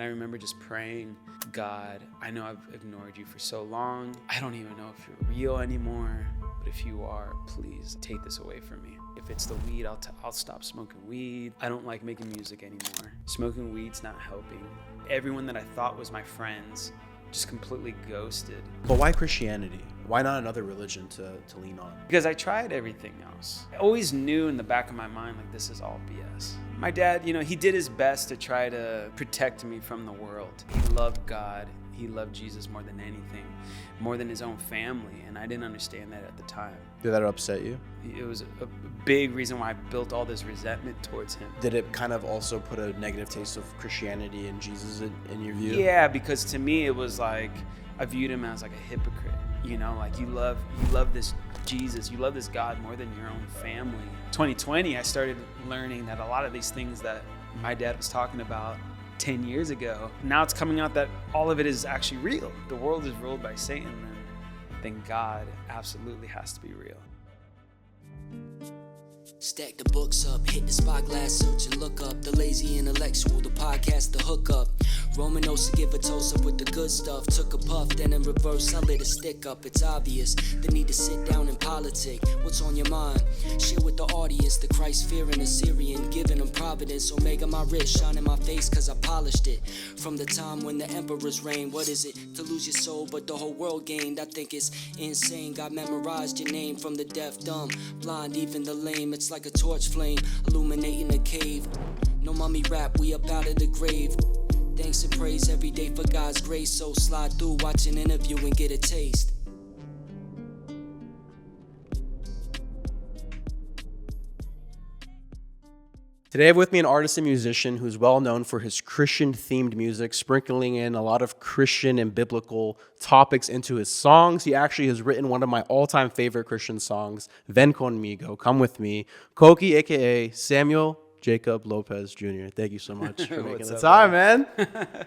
I remember just praying, God, I know I've ignored you for so long. I don't even know if you're real anymore, but if you are, please take this away from me. If it's the weed, I'll stop smoking weed. I don't like making music anymore. Smoking weed's not helping. Everyone that I thought was my friends just completely ghosted. But why Christianity? Why not another religion to lean on? Because I tried everything else. I always knew in the back of my mind, like, this is all BS. My dad, he did his best to try to protect me from the world. He loved God. He loved Jesus more than anything, more than his own family, and I didn't understand that at the time. Did that upset you? It was a big reason why I built all this resentment towards him. Did it kind of also put a negative taste of Christianity and Jesus in your view? Yeah, because to me it was like, I viewed him as like a hypocrite. Like you love this Jesus, you love this God more than your own family. 2020, I started learning that a lot of these things that my dad was talking about 10 years ago, now it's coming out that all of it is actually real. The world is ruled by Satan, and then God absolutely has to be real. Stack the books up, hit the spyglass, search and look up the lazy intellectual, the podcast, the hookup. Romanous to give a toast up with the good stuff. Took a puff, then in reverse, I lit a stick up. It's obvious, the need to sit down and politic. What's on your mind? Share with the audience, the Christ-fearing Assyrian, giving them providence. Omega my wrist, shine in my face cause I polished it. From the time when the emperors reigned, what is it? To lose your soul, but the whole world gained. I think it's insane, God memorized your name. From the deaf, dumb, blind, even the lame. It's like a torch flame, illuminating a cave. No mummy rap, we up out of the grave. Thanks and praise every day for God's grace. So slide through, watch an interview and get a taste. Today I have with me an artist and musician who's well known for his Christian-themed music, sprinkling in a lot of Christian and biblical topics into his songs. He actually has written one of my all-time favorite Christian songs, Ven Conmigo, Come With Me. Coqui, a.k.a. Samuel Jacob Lopez Jr. Thank you so much for making the time, man.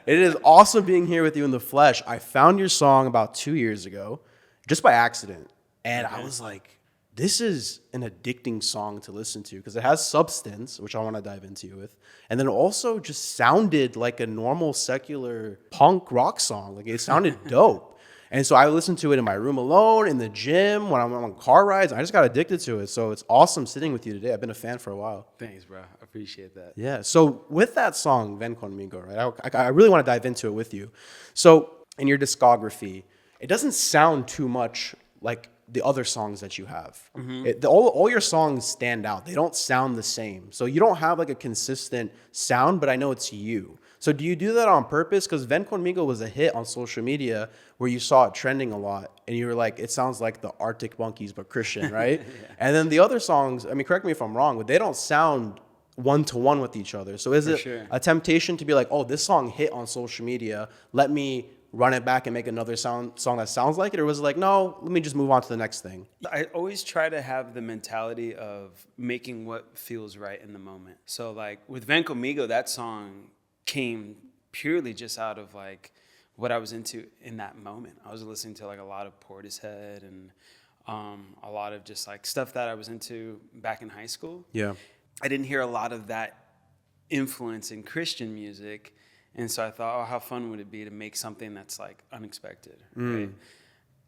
It is awesome being here with you in the flesh. I found your song about 2 years ago, just by accident. And I was like, this is an addicting song to listen to because it has substance, which I want to dive into you with. And then also just sounded like a normal secular punk rock song. Like it sounded dope. And so I listened to it in my room alone, in the gym, when I'm on car rides. I just got addicted to it. So it's awesome sitting with you today. I've been a fan for a while. Thanks, bro. I appreciate that. Yeah. So with that song, Ven Conmigo, right? I really want to dive into it with you. So in your discography, it doesn't sound too much like the other songs that you have. Mm-hmm. All your songs stand out. They don't sound the same. So you don't have like a consistent sound, but I know it's you. So do you do that on purpose? Because Ven Conmigo was a hit on social media where you saw it trending a lot. And you were like, it sounds like the Arctic Monkeys, but Christian, right? Yeah. And then the other songs, I mean, correct me if I'm wrong, but they don't sound one-to-one with each other. So is it a temptation to be like, oh, this song hit on social media, let me run it back and make another song that sounds like it? Or was it like, no, let me just move on to the next thing? I always try to have the mentality of making what feels right in the moment. So like with Ven Conmigo, that song came purely just out of like what I was into in that moment. I was listening to like a lot of Portishead and a lot of just like stuff that I was into back in high school. Yeah. I didn't hear a lot of that influence in Christian music. And so I thought, oh, how fun would it be to make something that's like unexpected, right?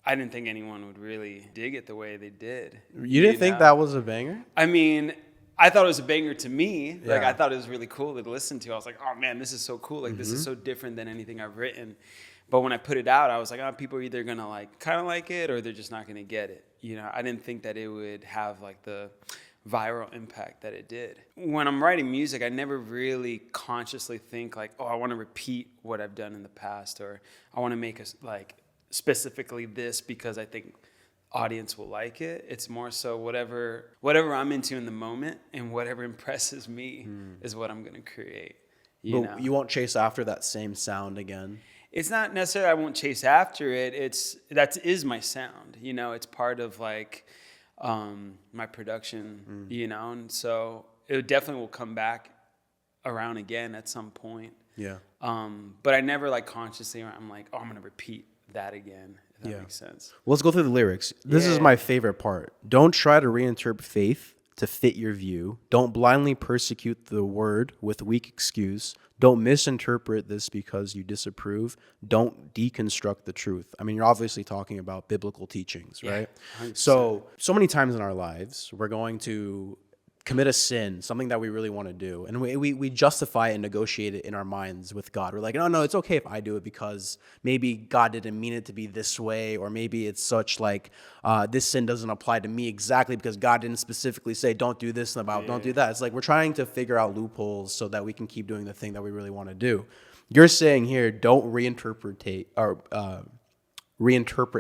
I didn't think anyone would really dig it the way they did. You didn't think that was a banger? I mean, I thought it was a banger to me. Yeah. Like, I thought it was really cool to listen to. I was like, oh, man, this is so cool. Like, this is so different than anything I've written. But when I put it out, I was like, oh, people are either going to, like, kind of like it or they're just not going to get it. I didn't think that it would have, like, the viral impact that it did. When I'm writing music, I never really consciously think, like, oh, I want to repeat what I've done in the past, or I want to make like, specifically this because I think audience will like it. It's more so whatever I'm into in the moment and whatever impresses me is what I'm going to create. You know? You won't chase after that same sound again. It's not necessarily I won't chase after it. That is my sound. It's part of like my production. And so it definitely will come back around again at some point. Yeah. But I never like consciously I'm like, oh, I'm going to repeat that again. That makes sense. Well, let's go through the lyrics. This is my favorite part. Don't try to reinterpret faith. to fit your view. Don't blindly persecute the word with weak excuse. Don't misinterpret this because you disapprove. Don't deconstruct the truth. I mean, you're obviously talking about biblical teachings, right? 100%. So many times in our lives, we're going to commit a sin, something that we really want to do. And we justify it and negotiate it in our minds with God. We're like, no, it's okay if I do it because maybe God didn't mean it to be this way, or maybe it's such like this sin doesn't apply to me exactly because God didn't specifically say don't do this and don't do that. It's like we're trying to figure out loopholes so that we can keep doing the thing that we really want to do. You're saying here, don't reinterpret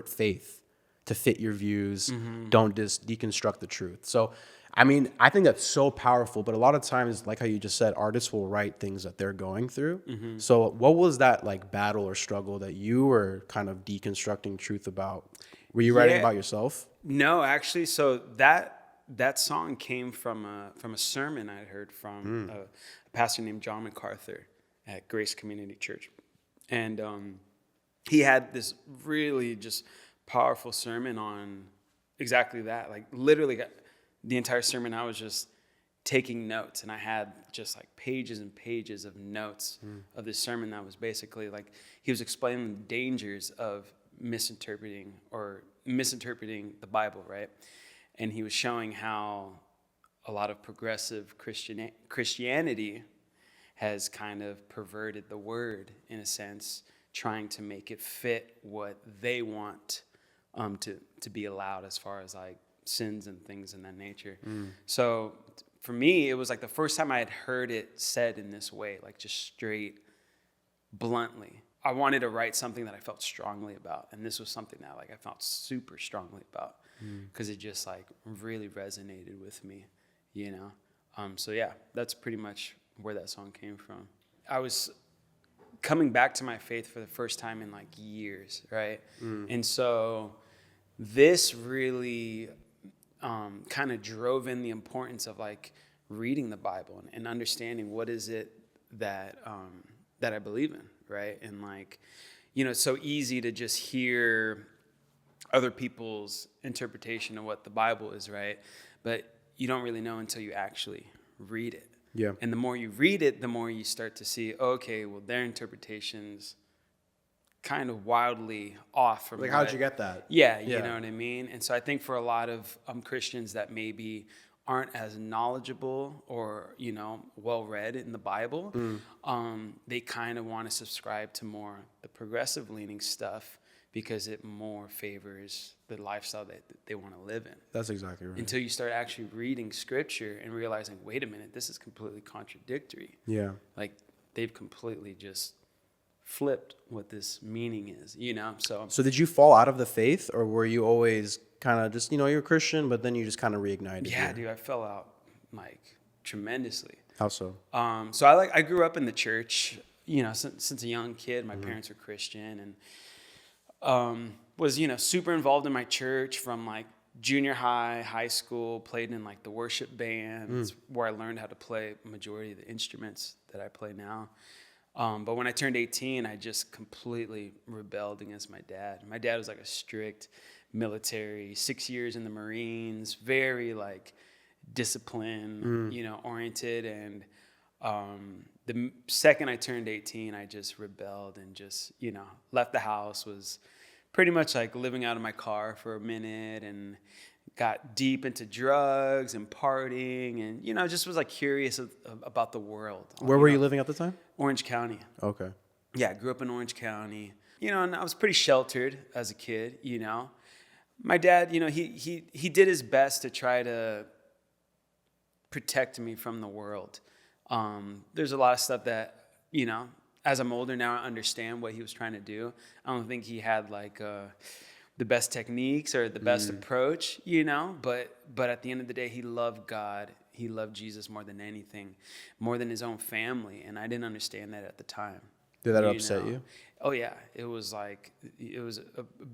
faith to fit your views. Don't just deconstruct the truth. So I mean, I think that's so powerful, but a lot of times, like how you just said, artists will write things that they're going through. So what was that like battle or struggle that you were kind of deconstructing truth about? Were you writing about yourself? No, actually. So that song came from a sermon I heard from a pastor named John MacArthur at Grace Community Church. And he had this really just powerful sermon on exactly that. Like literally the entire sermon, I was just taking notes, and I had just like pages and pages of notes of this sermon that was basically like he was explaining the dangers of misinterpreting the Bible, right? And he was showing how a lot of progressive Christianity has kind of perverted the word in a sense, trying to make it fit what they want to be allowed as far as like sins and things in that nature. So for me, it was like the first time I had heard it said in this way, like just straight, bluntly. I wanted to write something that I felt strongly about, and this was something that like I felt super strongly about because it just like really resonated with me, you know. So yeah, that's pretty much where that song came from. I was coming back to my faith for the first time in like years, right? And so this really kind of drove in the importance of like reading the Bible and understanding what is it that I believe in, right? And like, you know, it's so easy to just hear other people's interpretation of what the Bible is, right? But you don't really know until you actually read it. Yeah. And the more you read it, the more you start to see, okay, well, their interpretation's kind of wildly off from like how'd you get that? Yeah, you know what I mean? And so I think for a lot of Christians that maybe aren't as knowledgeable or, you know, well-read in the Bible, they kind of want to subscribe to more the progressive leaning stuff because it more favors the lifestyle that they want to live in. That's exactly right. Until you start actually reading scripture and realizing, wait a minute, this is completely contradictory. Yeah. Like they've completely just flipped what this meaning is, you know? So did you fall out of the faith, or were you always kind of just, you know, you're a Christian, but then you just kind of reignited? Yeah, dude, I fell out like tremendously. How so? So I grew up in the church, you know, since a young kid. My parents were Christian, and was, you know, super involved in my church from like junior high school, played in like the worship bands where I learned how to play majority of the instruments that I play now. But when I turned 18, I just completely rebelled against my dad. My dad was like a strict military, 6 years in the Marines, very like discipline, you know, oriented. And the second I turned 18, I just rebelled and just, you know, left the house, was pretty much like living out of my car for a minute, and got deep into drugs and partying, and, you know, just was like curious about the world. Where were you living at the time? Orange County. Okay. Yeah, I grew up in Orange County. You know, and I was pretty sheltered as a kid, you know. My dad, you know, he did his best to try to protect me from the world. There's a lot of stuff that, you know, as I'm older now, I understand what he was trying to do. I don't think he had like the best techniques or the best approach, you know, but at the end of the day, he loved God. He loved Jesus more than anything, more than his own family. And I didn't understand that at the time. Did that upset you? Oh yeah. It was a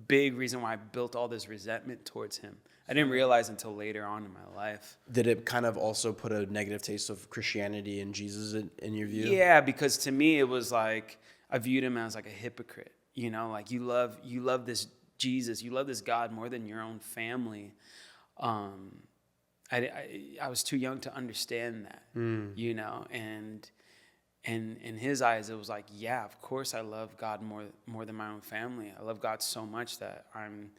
big reason why I built all this resentment towards him. I didn't realize until later on in my life. Did it kind of also put a negative taste of Christianity and Jesus in your view? Yeah, because to me, it was like, I viewed him as like a hypocrite, you know, like you love this Jesus, you love this God more than your own family. I was too young to understand that, you know, and in his eyes, it was like, yeah, of course I love God more than my own family. I love God so much that I'm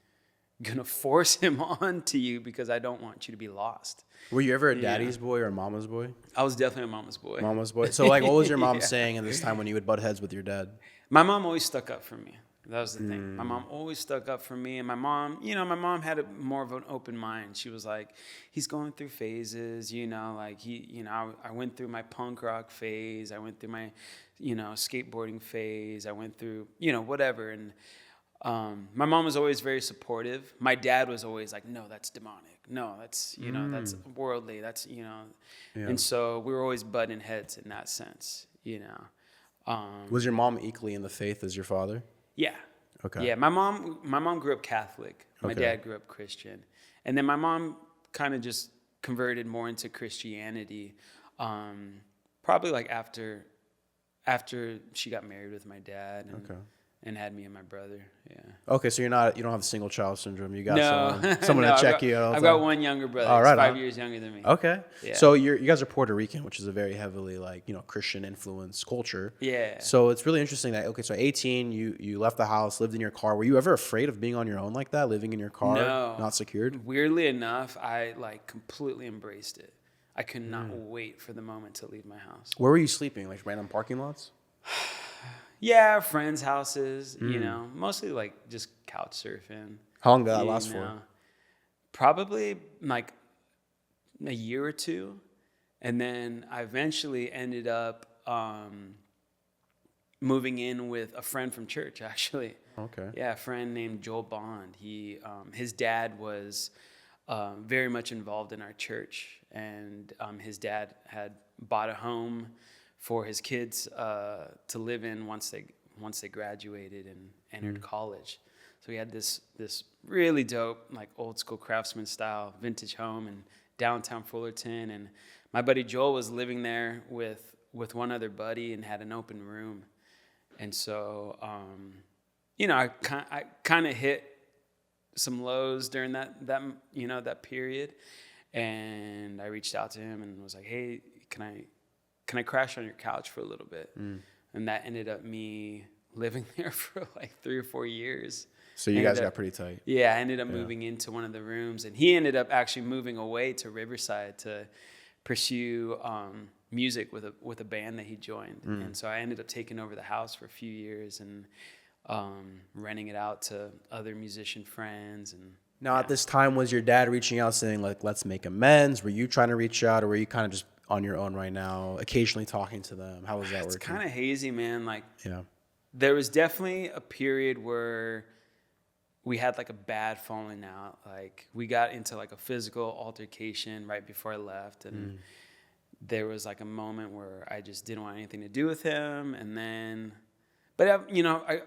going to force him on to you because I don't want you to be lost. Were you ever a daddy's boy or a mama's boy? I was definitely a mama's boy. Mama's boy. So like, what was your mom saying in this time when you would butt heads with your dad? My mom always stuck up for me. That was the thing. My mom always stuck up for me. And my mom had more of an open mind. She was like, he's going through phases, you know, like I went through my punk rock phase. I went through my, you know, skateboarding phase. I went through, you know, whatever. And my mom was always very supportive. My dad was always like, no, that's demonic. No, that's, you know, that's worldly. That's, you know. Yeah. And so we were always butting heads in that sense, you know. Was your mom equally in the faith as your father? Yeah. Okay. Yeah, my mom grew up Catholic. My dad grew up Christian. And then my mom kind of just converted more into Christianity. Probably like after she got married with my dad and had me and my brother. Yeah. Okay, so you don't have single child syndrome. You got someone to check you out. I've got one younger brother. He's 5 years younger than me. Okay. Yeah. So you guys are Puerto Rican, which is a very heavily like, you know, Christian influenced culture. Yeah. So it's really interesting that so 18, you left the house, lived in your car. Were you ever afraid of being on your own like that, living in your car, not secured? Weirdly enough, I like completely embraced it. I could not wait for the moment to leave my house. Where were you sleeping? Like random parking lots? Yeah, friends' houses, you know, mostly like just couch surfing. How long did that last for? Probably like a year or two. And then I eventually ended up moving in with a friend from church, actually. Okay. Yeah, a friend named Joel Bond. His dad was very much involved in our church. And his dad had bought a home for his kids to live in once they graduated and entered college. So we had this really dope, like old school craftsman style vintage home in downtown Fullerton. And my buddy Joel was living there with one other buddy and had an open room. And so, you know, I kind of hit some lows during that period. And I reached out to him and was like, hey, can I crash on your couch for a little bit? And that ended up me living there for like 3 or 4 years. So you guys got pretty tight. Yeah, I ended up moving into one of the rooms, and he ended up actually moving away to Riverside to pursue music with a band that he joined. And so I ended up taking over the house for a few years and renting it out to other musician friends. And now at this time, was your dad reaching out saying like, let's make amends? Were you trying to reach out, or were you kind of just on your own right now, occasionally talking to them? How was that working? It's kind of hazy, man. Like, yeah, there was definitely a period where we had like a bad falling out. Like we got into like a physical altercation right before I left, and there was like a moment where I just didn't want anything to do with him. And then, but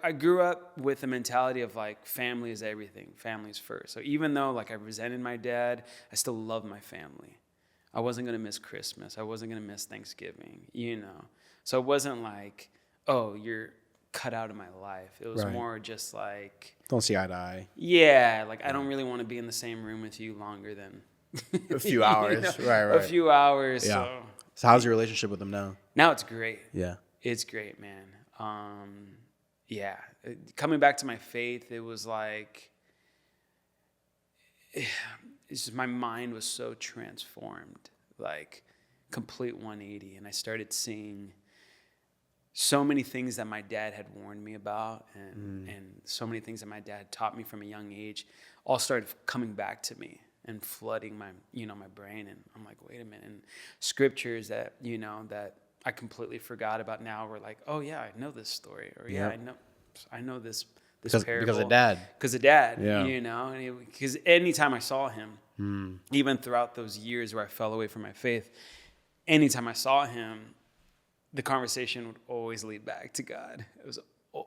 I grew up with the mentality of like family is everything, family's first. So even though like I resented my dad, I still love my family. I wasn't going to miss Christmas. I wasn't going to miss Thanksgiving, you know. So it wasn't like, oh, you're cut out of my life. It was more just like... Don't see eye to eye. Yeah, like I don't really want to be in the same room with you longer than... a few hours. You know, right. A few hours. Yeah. So how's your relationship with him now? Now it's great. Yeah. It's great, man. Yeah. Coming back to my faith, it was like... It's just my mind was so transformed, like complete 180. And I started seeing so many things that my dad had warned me about and so many things that my dad taught me from a young age all started coming back to me and flooding my brain. And I'm like, wait a minute. And scriptures that, that I completely forgot about now were like, oh yeah, I know this story. Or I know this parable. Because of dad. Because of dad, yeah. Because anytime I saw him, even throughout those years where I fell away from my faith, anytime I saw him, the conversation would always lead back to God. It was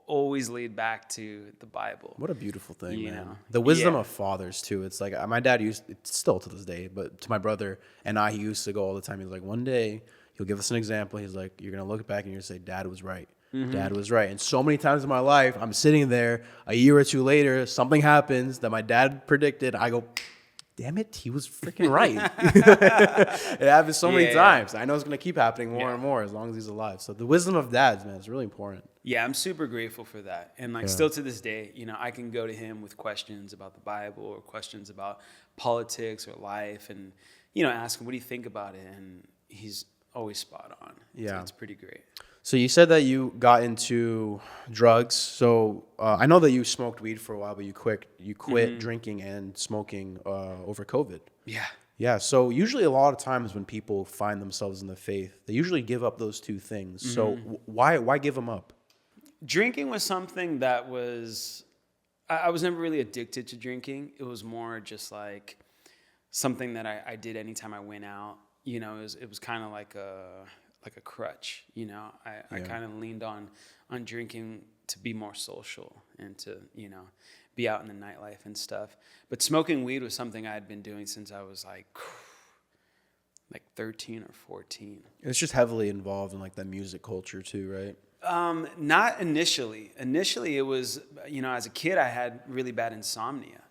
always lead back to the Bible. What a beautiful thing, man. The wisdom of fathers, too. It's like my dad still to this day, but to my brother and he used to go all the time. He was like, one day he'll give us an example. He's like, you're going to look back and you're going to say, Dad was right. Dad was right. And so many times in my life, I'm sitting there a year or two later, something happens that my dad predicted. I go, damn it, he was freaking right. It happens so many times. I know it's going to keep happening more and more as long as he's alive. So the wisdom of dads, man, is really important. Yeah, I'm super grateful for that. And like still to this day, you know, I can go to him with questions about the Bible or questions about politics or life and, you know, ask him, what do you think about it? And he's always spot on. Yeah. So it's pretty great. So you said that you got into drugs. So I know that you smoked weed for a while, but you quit drinking and smoking over COVID. Yeah. Yeah. So usually a lot of times when people find themselves in the faith, they usually give up those two things. So why give them up? Drinking was something that I was never really addicted to drinking. It was more just like something that I did anytime I went out. You know, it was kind of like a crutch, you know. I kind of leaned on drinking to be more social and to, you know, be out in the nightlife and stuff. But smoking weed was something I had been doing since I was like 13 or 14. It's just heavily involved in like the music culture too, right? Not initially. Initially, it was, you know, as a kid, I had really bad insomnia.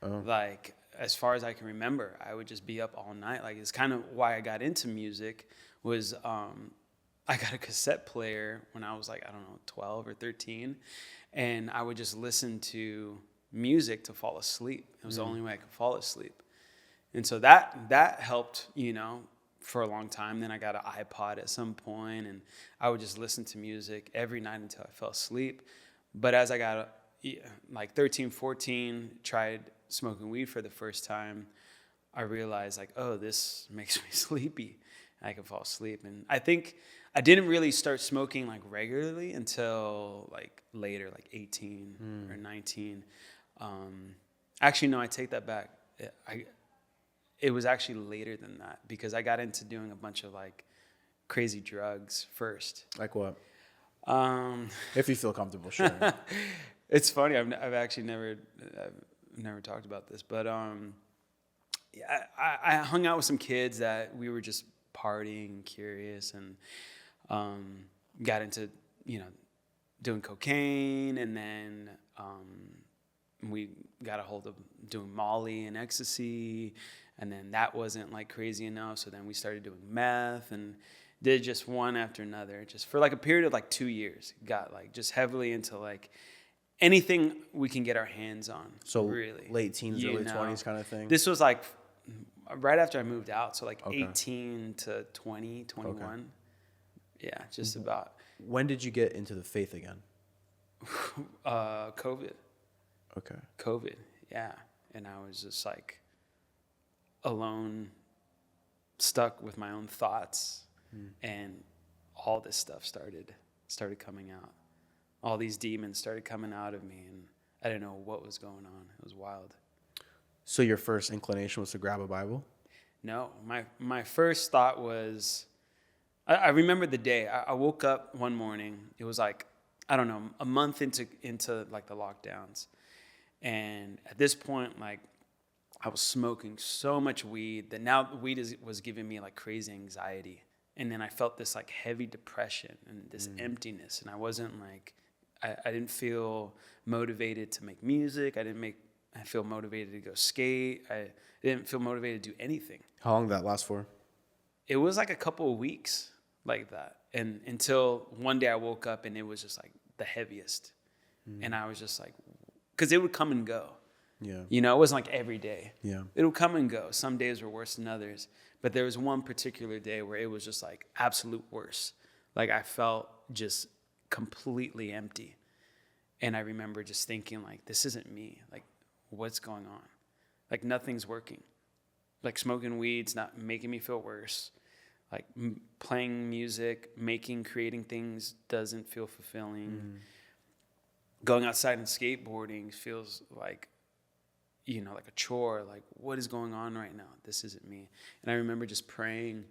Oh. Like, as far as I can remember, I would just be up all night. Like, it's kind of why I got into music was I got a cassette player when I was like, I don't know, 12 or 13. And I would just listen to music to fall asleep. It was the only way I could fall asleep. And so that helped, you know, for a long time. Then I got an iPod at some point, and I would just listen to music every night until I fell asleep. But as I got like 13, 14, tried smoking weed for the first time, I realized like, oh, this makes me sleepy. I can fall asleep. And I think I didn't really start smoking like regularly until like later, like 18 or 19. Actually, no, I take that back. It was actually later than that because I got into doing a bunch of like crazy drugs first. Like what? If you feel comfortable sharing. It's funny. I've actually never talked about this, but yeah, I hung out with some kids that we were just partying, curious, and got into, you know, doing cocaine, and then we got a hold of doing Molly and ecstasy, and then that wasn't like crazy enough, so then we started doing meth and did just one after another, just for like a period of like 2 years. Got like just heavily into like anything we can get our hands on. So really late teens, early 20s kind of thing. This was like right after I moved out, so like 18 to 20, 21. Okay. Yeah, just about. When did you get into the faith again? COVID. Okay. COVID, yeah. And I was just like alone, stuck with my own thoughts, and all this stuff started coming out. All these demons started coming out of me, and I didn't know what was going on. It was wild. So your first inclination was to grab a Bible? No, my first thought was, I remember the day. I woke up one morning. It was like, I don't know, a month into like the lockdowns. And at this point, like, I was smoking so much weed that now the weed was giving me like crazy anxiety. And then I felt this like heavy depression and this emptiness. And I wasn't like, I didn't feel motivated to make music. I didn't feel motivated to go skate. I didn't feel motivated to do anything. How long did that last for? It was like a couple of weeks like that. And until one day I woke up and it was just like the heaviest. And I was just like, because it would come and go. Yeah. You know, it wasn't like every day. Yeah. It would come and go. Some days were worse than others. But there was one particular day where it was just like absolute worse. Like I felt just completely empty. And I remember just thinking like, this isn't me. Like, what's going on? Like nothing's working. Like smoking weed's not making me feel worse. Like playing music, creating things doesn't feel fulfilling. Going outside and skateboarding feels like, you know, like a chore. Like, what is going on right now? This isn't me. And I remember just praying,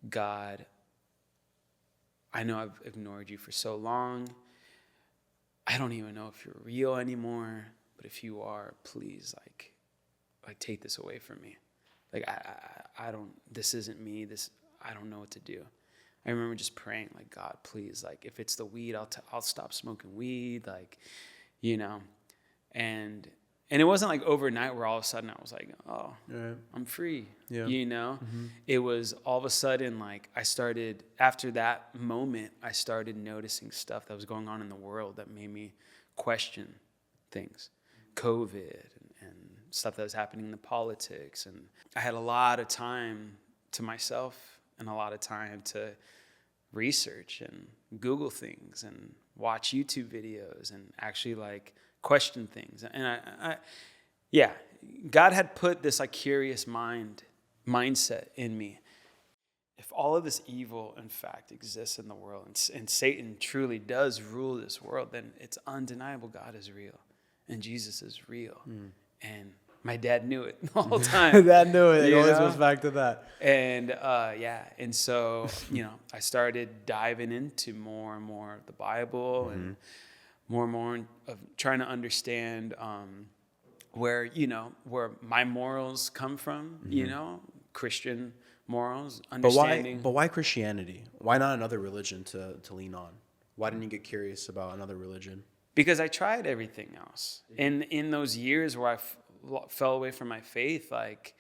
God, I know I've ignored you for so long. I don't even know if you're real anymore. But if you are, please, like take this away from me. Like, I don't, this isn't me. I don't know what to do. I remember just praying, like, God, please, like, if it's the weed, I'll stop smoking weed, like, you know. And And it wasn't like overnight where all of a sudden I was like, oh, Right. I'm free. Yeah. You know, it was all of a sudden like I started, after that moment, I started noticing stuff that was going on in the world that made me question things. COVID and stuff that was happening in the politics. And I had a lot of time to myself and a lot of time to research and Google things and watch YouTube videos and actually like question things. And I God had put this like curious mindset in me. If all of this evil, in fact, exists in the world and Satan truly does rule this world, then it's undeniable God is real and Jesus is real. And my dad knew it the whole time. Dad knew it. It You always know? goes back to that. And and so, I started diving into more and more of the Bible and more of trying to understand where my morals come from, Christian morals, understanding. But why Christianity? Why not another religion to lean on? Why didn't you get curious about another religion? Because I tried everything else. And in those years where I fell away from my faith, like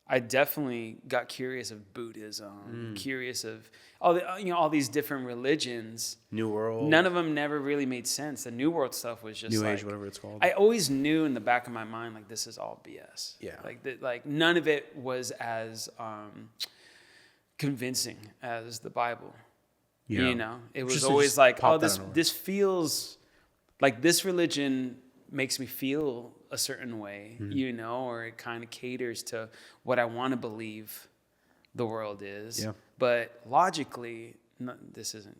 I definitely got curious of Buddhism, curious of all these different religions. New World. None of them never really made sense. The New World stuff was just New like, Age, whatever it's called. I always knew in the back of my mind, like, this is all BS. Yeah. Like none of it was as convincing as the Bible. Yeah. It was Just always like, pop oh, that in a way. this feels like this religion makes me feel a certain way, or it kind of caters to what I want to believe the world is. Yeah. But logically, this isn't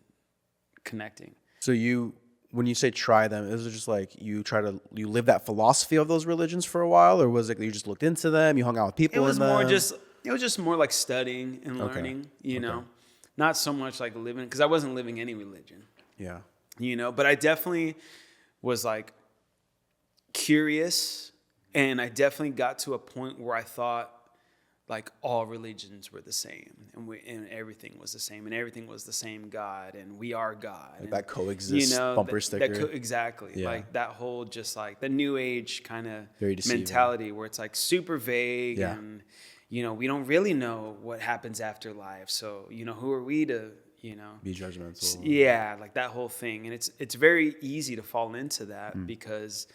connecting. So when you say try them, is it just like you live that philosophy of those religions for a while, or was it you just looked into them, you hung out with people? It was just more like studying and Okay. learning, not so much like living, because I wasn't living any religion, Yeah. but I definitely was like curious, and I definitely got to a point where I thought like all religions were the same, and everything was the same, and everything was the same God, and we are God. Like that coexist bumper sticker. Exactly. Yeah. Like that whole just like the new age kind of Very deceiving. mentality where it's like super vague Yeah. and, we don't really know what happens after life. So, who are we to, Be judgmental. yeah, like that whole thing. And it's very easy to fall into that because,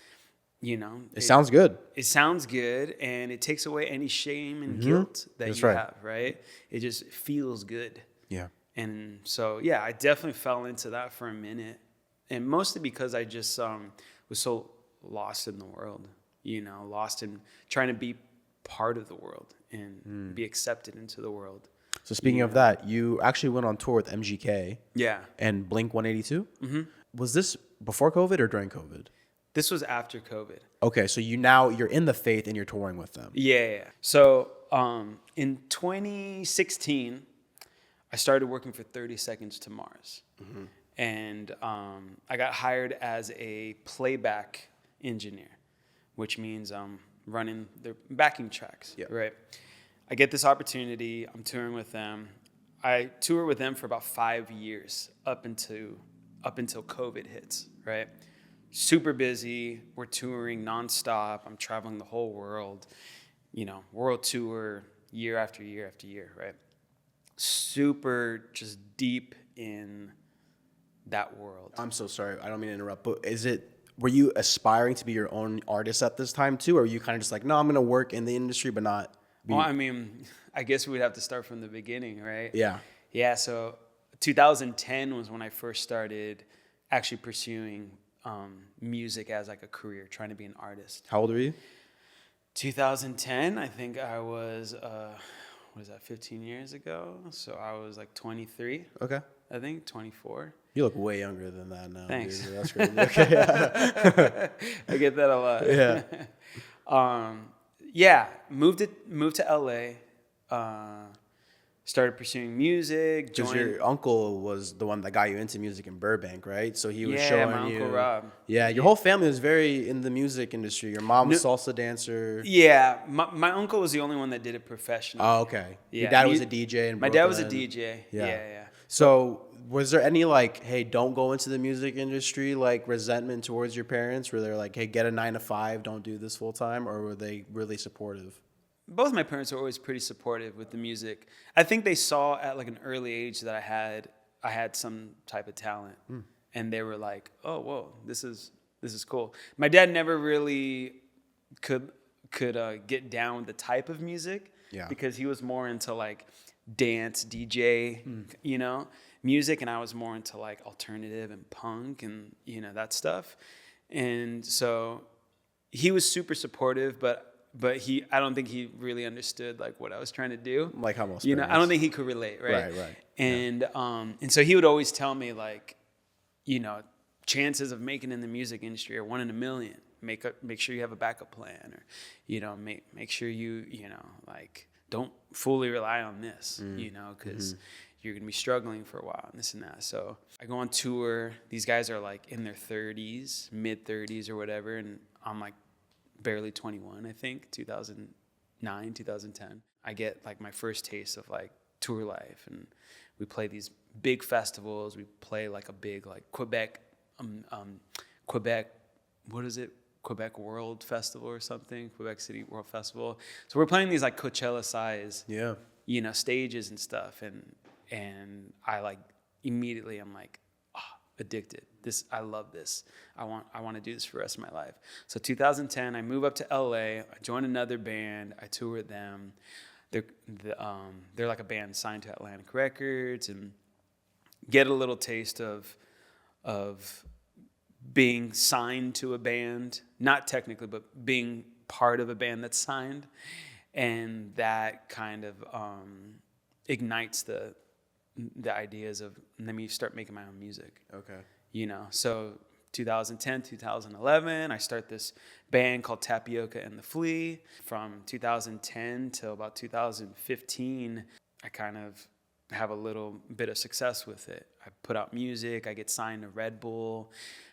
It sounds good. it sounds good, and it takes away any shame and guilt that That's you right. have, right? It just feels good. Yeah. And so, I definitely fell into that for a minute. And mostly because I just was so lost in the world, lost in trying to be part of the world and be accepted into the world. So speaking of that, you actually went on tour with MGK Yeah. and Blink 182. Mm-hmm. Was this before COVID or during COVID? This was after COVID. Okay, so you're in the faith and you're touring with them. Yeah. So in 2016, I started working for 30 Seconds to Mars. Mm-hmm. And I got hired as a playback engineer, which means running their backing tracks, right? I get this opportunity. I'm touring with them. I toured with them for about 5 years up until COVID hits, right? Super busy. We're touring nonstop. I'm traveling the whole world, world tour year after year after year, right? Super just deep in that world. I'm so sorry. I don't mean to interrupt, but were you aspiring to be your own artist at this time too? Or were you kind of just like, no, I'm going to work in the industry, but not be... Well, I mean, I guess we would have to start from the beginning, right? Yeah. Yeah, so 2010 was when I first started actually pursuing music as like a career, trying to be an artist. How old were you? 2010, I think I was, 15 years ago? So I was like 23. Okay. I think 24. You look way younger than that now. Thanks. Dude. That's crazy. Okay, yeah. I get that a lot. Yeah. Moved to LA. Started pursuing music. Because your uncle was the one that got you into music in Burbank, right? So he was showing my you. Uncle Rob. Yeah, your whole family was very in the music industry. Your mom was salsa dancer. Yeah, my uncle was the only one that did it professionally. Oh, okay. Yeah, Your dad was a DJ in Brooklyn. My dad was a DJ. Yeah. So was there any like, hey, don't go into the music industry, like resentment towards your parents, where they're like, hey, get a 9 to 5, don't do this full time, or were they really supportive? Both my parents were always pretty supportive with the music. I think they saw at like an early age that I had some type of talent, and they were like, "Oh, whoa, this is cool." My dad never really could get down with the type of music, because he was more into like dance, DJ, music, and I was more into like alternative and punk and that stuff. And so he was super supportive, but I don't think he really understood like what I was trying to do. Like how most I don't think he could relate, right? Right. And so he would always tell me like, chances of making in the music industry are 1 in a million. Make sure you have a backup plan, or make sure you like don't fully rely on this, because you're gonna be struggling for a while and this and that. So I go on tour. These guys are like in their 30s, mid 30s or whatever, and I'm like barely 21, I think, 2009, 2010. I get like my first taste of like tour life, and we play these big festivals. We play like a big like Quebec, what is it? Quebec World Festival or something, Quebec City World Festival. So we're playing these like Coachella size, stages and stuff. And I like immediately I'm like, addicted. I love this. I want to do this for the rest of my life. So 2010, I move up to LA. I join another band. I tour with them. They're like a band signed to Atlantic Records, and get a little taste of being signed to a band, not technically, but being part of a band that's signed. And that kind of ignites the ideas of, let me start making my own music. Okay. So 2010, 2011, I start this band called Tapioca and the Flea. From 2010 till about 2015, I kind of have a little bit of success with it. I put out music, I get signed to Red Bull,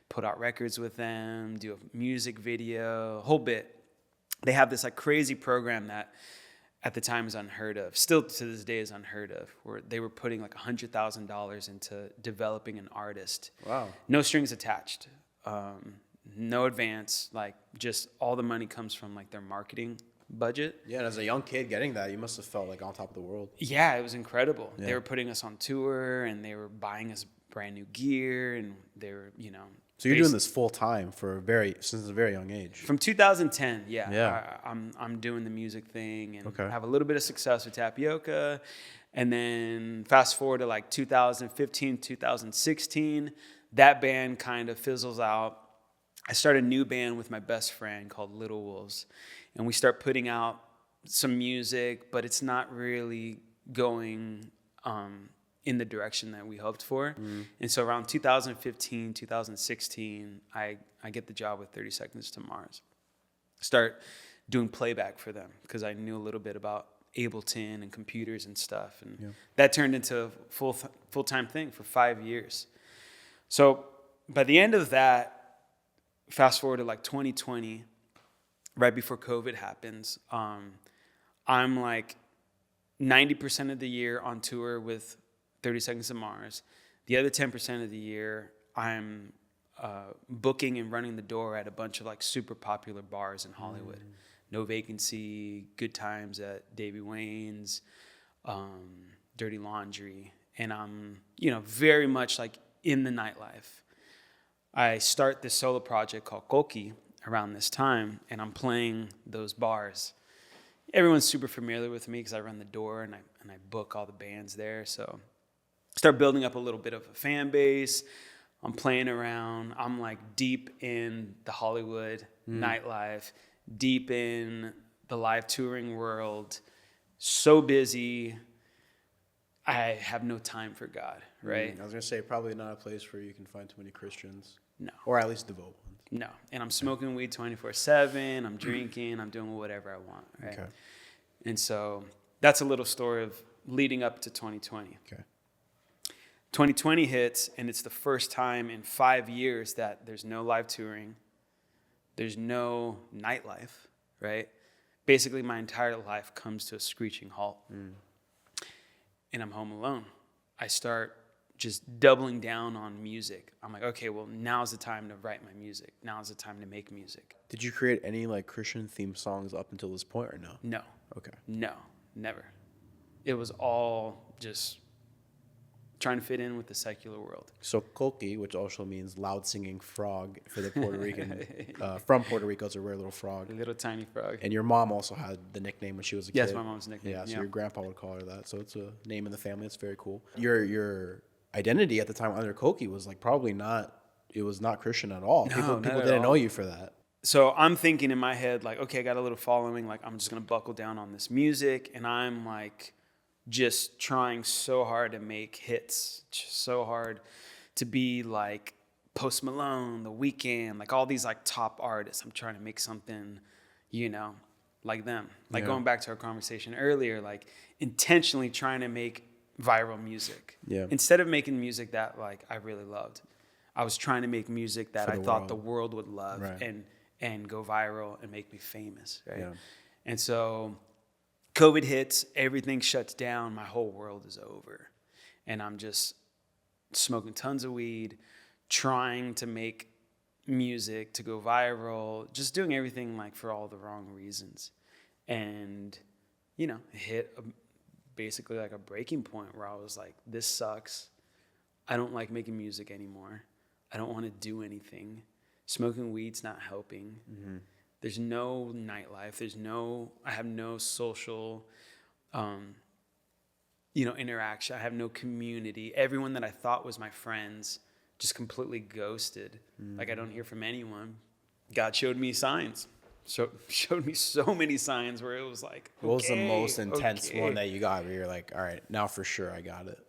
put out records with them, do a music video, a whole bit. They have this like crazy program that at the time is unheard of, still to this day is unheard of, where they were putting like $100,000 into developing an artist. Wow. No strings attached, no advance, like just all the money comes from like their marketing budget. Yeah, and as a young kid getting that, you must have felt like on top of the world. Yeah, it was incredible. Yeah. They were putting us on tour, and they were buying us brand new gear, and they were, So you're doing this full time since a very young age. From 2010, Yeah. I'm doing the music thing, and Okay. have a little bit of success with Tapioca. And then fast forward to like 2015, 2016, that band kind of fizzles out. I start a new band with my best friend called Little Wolves, and we start putting out some music, but it's not really going in the direction that we hoped for. And so around 2015, 2016, I get the job with 30 Seconds to Mars. Start doing playback for them because I knew a little bit about Ableton and computers and stuff. And that turned into a full-time thing for 5 years. So by the end of that, fast forward to like 2020, right before COVID happens, I'm like 90% of the year on tour with 30 Seconds to Mars. The other 10% of the year, I'm booking and running the door at a bunch of like super popular bars in Hollywood. No Vacancy, Good Times at Davy Wayne's, Dirty Laundry. And I'm, very much like in the nightlife. I start this solo project called Coqui around this time, and I'm playing those bars. Everyone's super familiar with me because I run the door and I book all the bands there. So start building up a little bit of a fan base. I'm playing around. I'm like deep in the Hollywood nightlife, deep in the live touring world, so busy. I have no time for God, right? I was going to say, probably not a place where you can find too many Christians. No. Or at least devout ones. No. And I'm smoking weed 24/7. I'm drinking. I'm doing whatever I want, right? Okay. And so that's a little story of leading up to 2020. Okay. 2020 hits, and it's the first time in 5 years that there's no live touring. There's no nightlife, right? Basically, my entire life comes to a screeching halt. And I'm home alone. I start just doubling down on music. I'm like, okay, well, now's the time to write my music. Now's the time to make music. Did you create any like Christian themed songs up until this point or no? No. Okay. No, never. It was all just trying to fit in with the secular world. So Coqui, which also means loud singing frog for the Puerto Rican, from Puerto Rico, it's a rare little frog. A little tiny frog. And your mom also had the nickname when she was a kid. Yes, my mom's nickname. Yeah, so your grandpa would call her that. So it's a name in the family. It's very cool. Your identity at the time under Coqui was like probably not, it was not Christian at all. No, people didn't know you for that. So I'm thinking in my head, like, okay, I got a little following. Like, I'm just going to buckle down on this music. And I'm like, just trying so hard to make hits, just so hard to be like Post Malone, The Weeknd, like all these like top artists. I'm trying to make something, you know, like them. Like going back to our conversation earlier, like intentionally trying to make viral music. Yeah. Instead of making music that like I really loved, I was trying to make music that I thought the world would love and go viral and make me famous, right? Yeah. And so COVID hits, everything shuts down, my whole world is over. And I'm just smoking tons of weed, trying to make music to go viral, just doing everything like for all the wrong reasons. And, you know, it hit basically like a breaking point where I was like, this sucks. I don't like making music anymore. I don't want to do anything. Smoking weed's not helping. Mm-hmm. There's no nightlife. I have no social, interaction. I have no community. Everyone that I thought was my friends just completely ghosted. Mm-hmm. Like I don't hear from anyone. God showed me signs. Showed me so many signs where it was like, what was the most intense one that you got where you're like, all right, now for sure I got it?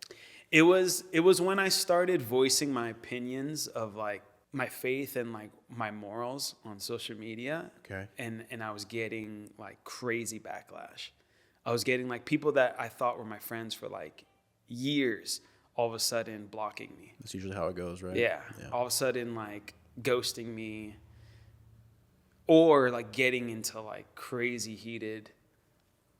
It was when I started voicing my opinions of like my faith and like my morals on social media. Okay. And I was getting like crazy backlash. I was getting like people that I thought were my friends for like years, all of a sudden blocking me. That's usually how it goes, right? Yeah. All of a sudden like ghosting me or like getting into like crazy heated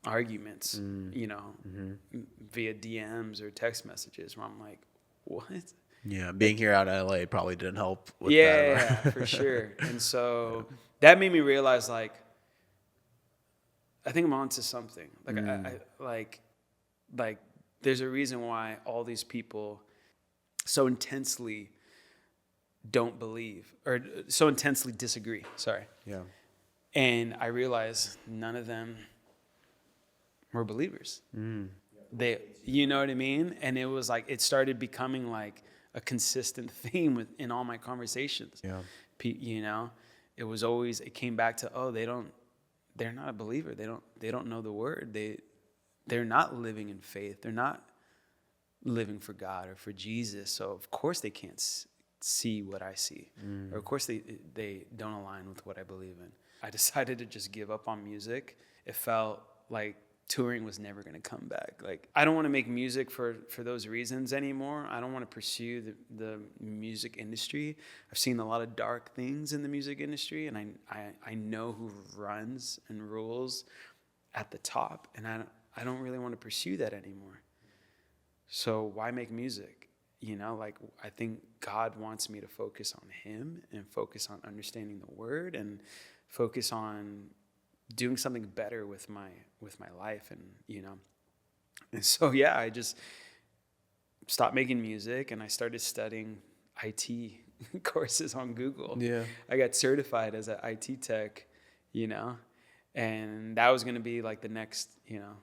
arguments, via DMs or text messages where I'm like, what? Yeah, being here out of LA probably didn't help with that. Yeah, for sure. And so that made me realize, like, I think I'm onto something. Like, I there's a reason why all these people so intensely don't believe or so intensely disagree. Sorry. Yeah. And I realized none of them were believers. You know what I mean? And it was like, it started becoming like a consistent theme in all my conversations. Yeah. It was always, it came back to, they're not a believer. They don't know the word. They're not living in faith. They're not living for God or for Jesus. So of course they can't see what I see. Or of course they don't align with what I believe in. I decided to just give up on music. It felt like touring was never going to come back. Like, I don't want to make music for those reasons anymore. I don't want to pursue the music industry. I've seen a lot of dark things in the music industry, and I know who runs and rules at the top, and I don't really want to pursue that anymore. So why make music? I think God wants me to focus on Him and focus on understanding the Word and focus on doing something better with my life, and so I just stopped making music and I started studying IT courses on Google. Yeah, I got certified as an IT tech, and that was going to be like the next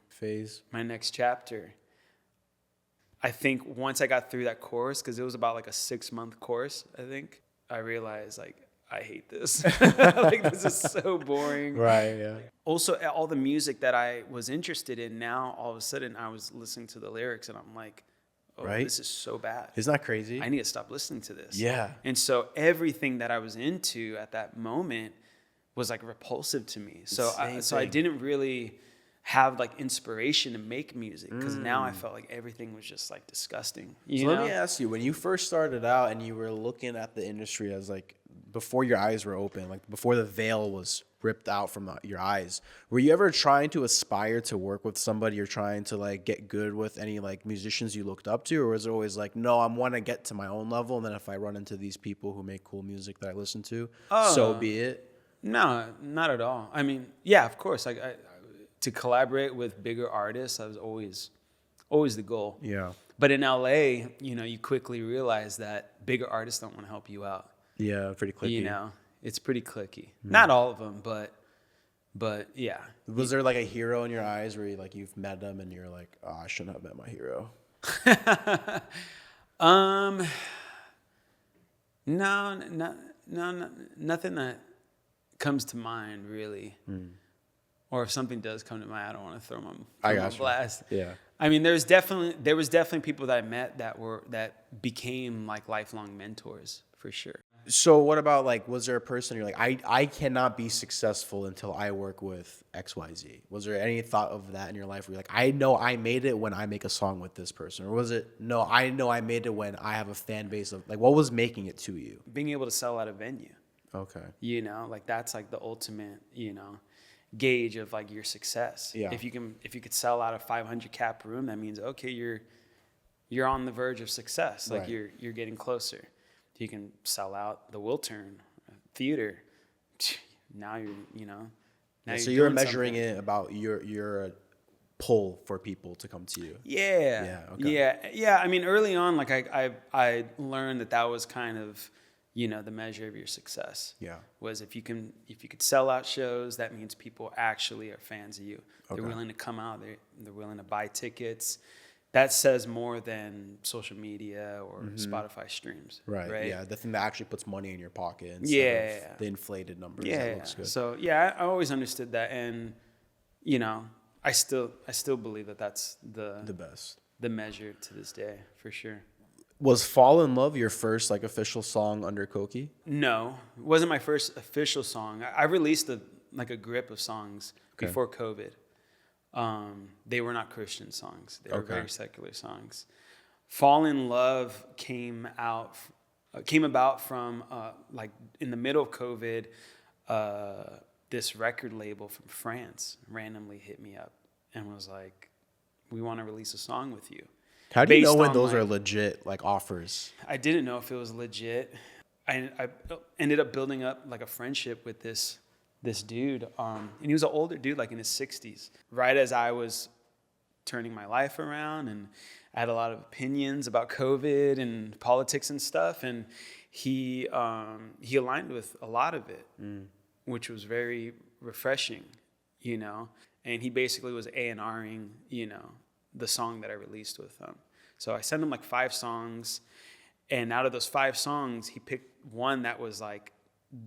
phase, my next chapter. I think once I got through that course, because it was about like a 6-month course, I think I realized like, I hate this. Like, this is so boring. Right, yeah. Also, all the music that I was interested in, now all of a sudden I was listening to the lyrics and I'm like, this is so bad. Isn't that crazy? I need to stop listening to this. Yeah. And so everything that I was into at that moment was like repulsive to me. So I didn't really have like inspiration to make music because now I felt like everything was just like disgusting. Let me ask you, when you first started out and you were looking at the industry as like before your eyes were open, like before the veil was ripped out from your eyes, were you ever trying to aspire to work with somebody or trying to like get good with any like musicians you looked up to? Or was it always like, no, I want to get to my own level, and then if I run into these people who make cool music that I listen to, so be it? No, not at all. I mean, yeah, of course. I to collaborate with bigger artists, that was always the goal. Yeah. But in LA, you quickly realize that bigger artists don't want to help you out. Yeah, pretty clicky. It's pretty clicky. Not all of them, but yeah. Was there like a hero in your eyes where you've met them and you're like, oh, I shouldn't have met my hero? No, nothing that comes to mind really. Or if something does come to mind, I don't want to throw them on blast. Yeah. I mean, there was definitely people that I met that became like lifelong mentors for sure. So what about like, was there a person you're like, I cannot be successful until I work with XYZ? Was there any thought of that in your life where you're like, I know I made it when I make a song with this person? Or was it, no, I know I made it when I have a fan base of, like, what was making it to you? Being able to sell out a venue. Okay. Like that's like the ultimate, gauge of like your success. Yeah. If you could sell out a 500 cap room, that means, okay, you're on the verge of success. Like right. you're getting closer. You can sell out the Wiltern Theater. Now now so you're measuring it about your pull for people to come to you. Yeah. Yeah. Okay. Yeah. I mean, early on, like I learned that was kind of, the measure of your success. Yeah. Was if you could sell out shows, that means people actually are fans of you. They're willing to come out. They're willing to buy tickets. That says more than social media or Spotify streams. Right. Yeah. The thing that actually puts money in your pocket instead Yeah. of the inflated numbers. Yeah. That looks good. So yeah, I always understood that, and I still believe that that's the best, the measure to this day for sure. Was "Fall in Love" your first like official song under Coqui? No, it wasn't my first official song. I released a grip of songs before COVID. They were not Christian songs. They were very secular songs. "Fall in Love" came about from like in the middle of COVID. This record label from France randomly hit me up and was like, "We want to release a song with you." How do you know when those are legit like offers? I didn't know if it was legit. I ended up building up like a friendship with this dude, and he was an older dude, like in his 60s. Right as I was turning my life around, and I had a lot of opinions about COVID and politics and stuff, and he aligned with a lot of it, which was very refreshing, And he basically was A&Ring, the song that I released with him. So I sent him like 5 songs, and out of those 5 songs, he picked one that was like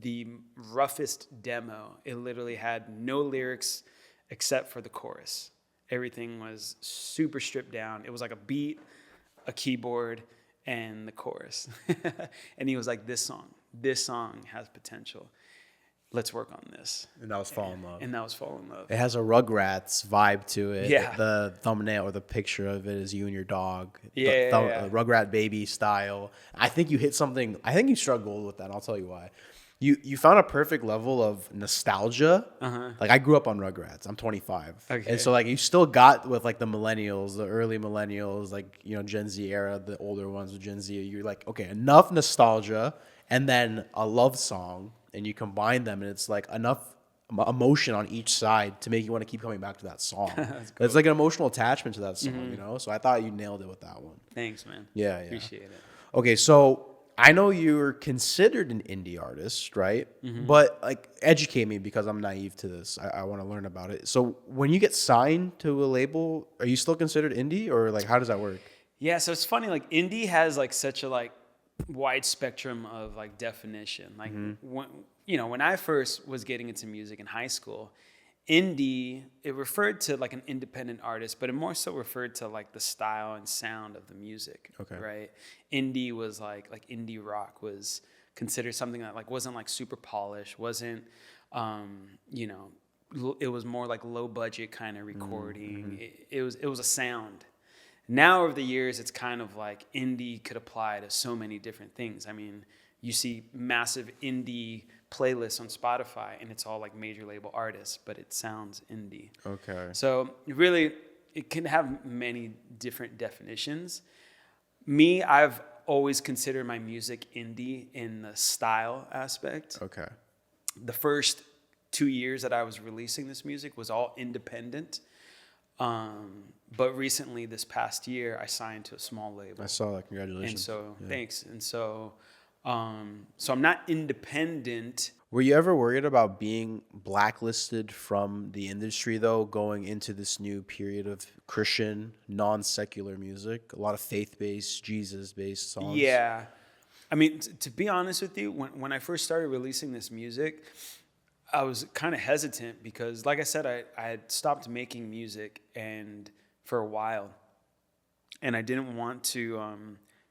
the roughest demo. It literally had no lyrics except for the chorus. Everything was super stripped down. It was like a beat, a keyboard, and the chorus. And he was like, this song has potential. Let's work on this. And that was Fall in Love. And that was Fall in Love. It has a Rugrats vibe to it. Yeah. The thumbnail or the picture of it is you and your dog. Yeah. Rugrat baby style. I think you hit something. I think you struggled with that. And I'll tell you why. You found a perfect level of nostalgia. Like I grew up on Rugrats. I'm 25. Okay. And so like you still got with like the millennials, the early millennials, like, Gen Z era, the older ones with Gen Z. You're like, okay, enough nostalgia and then a love song. And you combine them, and it's like enough emotion on each side to make you want to keep coming back to that song. Cool. It's like an emotional attachment to that song, So I thought you nailed it with that one. Thanks, man. Yeah. Appreciate it. Okay, so I know you're considered an indie artist, right? But like, educate me because I'm naive to this. I want to learn about it. So when you get signed to a label, are you still considered indie, or like how does that work? Yeah, so it's funny. Like indie has like such a like wide spectrum of like definition. Like when I first was getting into music in high school, indie, it referred to like an independent artist, but it more so referred to like the style and sound of the music. Okay. Right. Indie was like indie rock was considered something that like wasn't like super polished, wasn't it was more like low budget kind of recording. It was a sound. Now, over the years, it's kind of like indie could apply to so many different things. I mean, you see massive indie playlists on Spotify, and it's all like major label artists, but it sounds indie. Okay. So really, it can have many different definitions. Me, I've always considered my music indie in the style aspect. Okay. The first 2 years that I was releasing this music was all independent. But recently, this past year, I signed to a small label. I saw that. Congratulations. And so, thanks. And so, so I'm not independent. Were you ever worried about being blacklisted from the industry, though, going into this new period of Christian, non-secular music? A lot of faith-based, Jesus-based songs. Yeah. I mean, to be honest with you, when I first started releasing this music, I was kind of hesitant because, like I said, I had stopped making music and for a while, and I didn't want to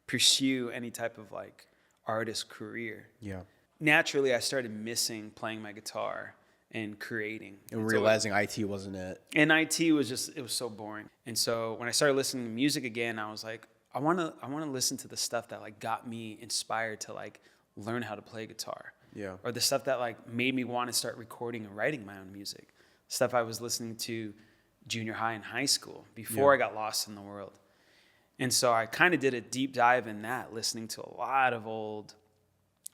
pursue any type of like artist career. Yeah. Naturally, I started missing playing my guitar and creating. And realizing IT wasn't it. And IT was just, it was so boring. And so when I started listening to music again, I was like, I want to listen to the stuff that like got me inspired to like learn how to play guitar. Yeah. Or the stuff that like made me want to start recording and writing my own music. Stuff I was listening to junior high and high school before I got lost in the world. And so I kind of did a deep dive in that, listening to a lot of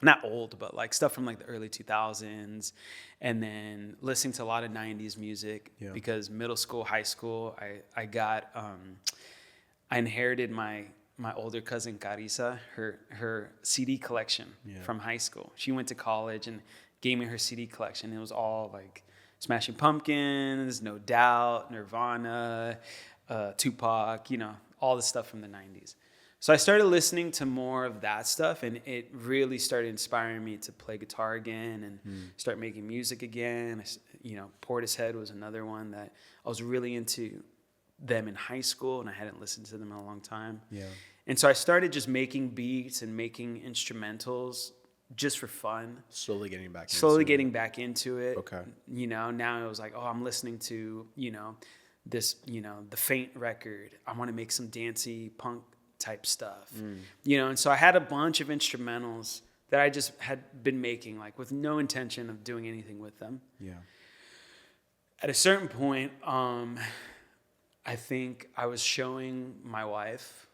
not old, but like stuff from like the early 2000s, and then listening to a lot of 90s music because middle school, high school, I inherited my older cousin Carissa, her CD collection from high school. She went to college and gave me her CD collection. It was all like Smashing Pumpkins, No Doubt, Nirvana, Tupac, all the stuff from the 90s. So I started listening to more of that stuff, and it really started inspiring me to play guitar again and start making music again. Portishead was another one that I was really into them in high school, and I hadn't listened to them in a long time. Yeah. And so I started just making beats and making instrumentals just for fun. Slowly getting back into it. Okay. Now it was like, I'm listening to, this, the Faint record. I want to make some dancey punk type stuff. And so I had a bunch of instrumentals that I just had been making, like with no intention of doing anything with them. Yeah. At a certain point, I think I was showing my wife,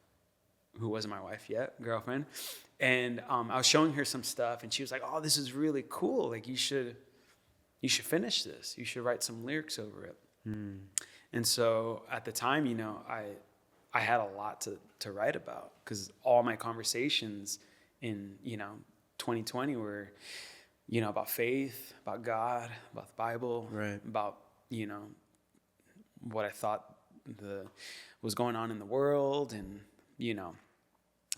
who wasn't my wife yet, girlfriend, and I was showing her some stuff, and she was like, "Oh, this is really cool. Like, you should finish this. You should write some lyrics over it." And so at the time, I had a lot to write about because all my conversations in 2020 were about faith, about God, about the Bible, right, about what I thought was going on in the world, and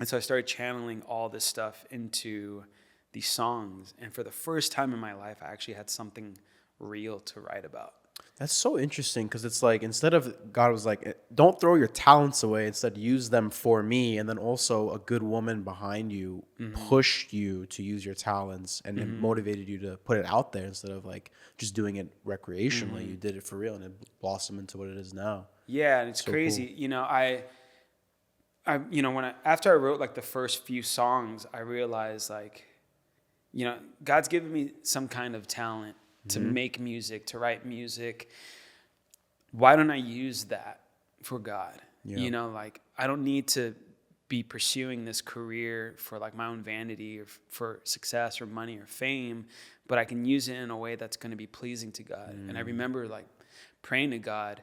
so I started channeling all this stuff into these songs, and for the first time in my life I actually had something real to write about. That's so interesting because it's like instead of God was like, don't throw your talents away, instead use them for me, and then also a good woman behind you pushed you to use your talents and it motivated you to put it out there instead of like just doing it recreationally. You did it for real and it blossomed into what it is now. Yeah, and it's so crazy. Cool. After I wrote like the first few songs, I realized like, God's given me some kind of talent to make music, to write music. Why don't I use that for God? Yeah. Like I don't need to be pursuing this career for like my own vanity or for success or money or fame, but I can use it in a way that's going to be pleasing to God. And I remember like praying to God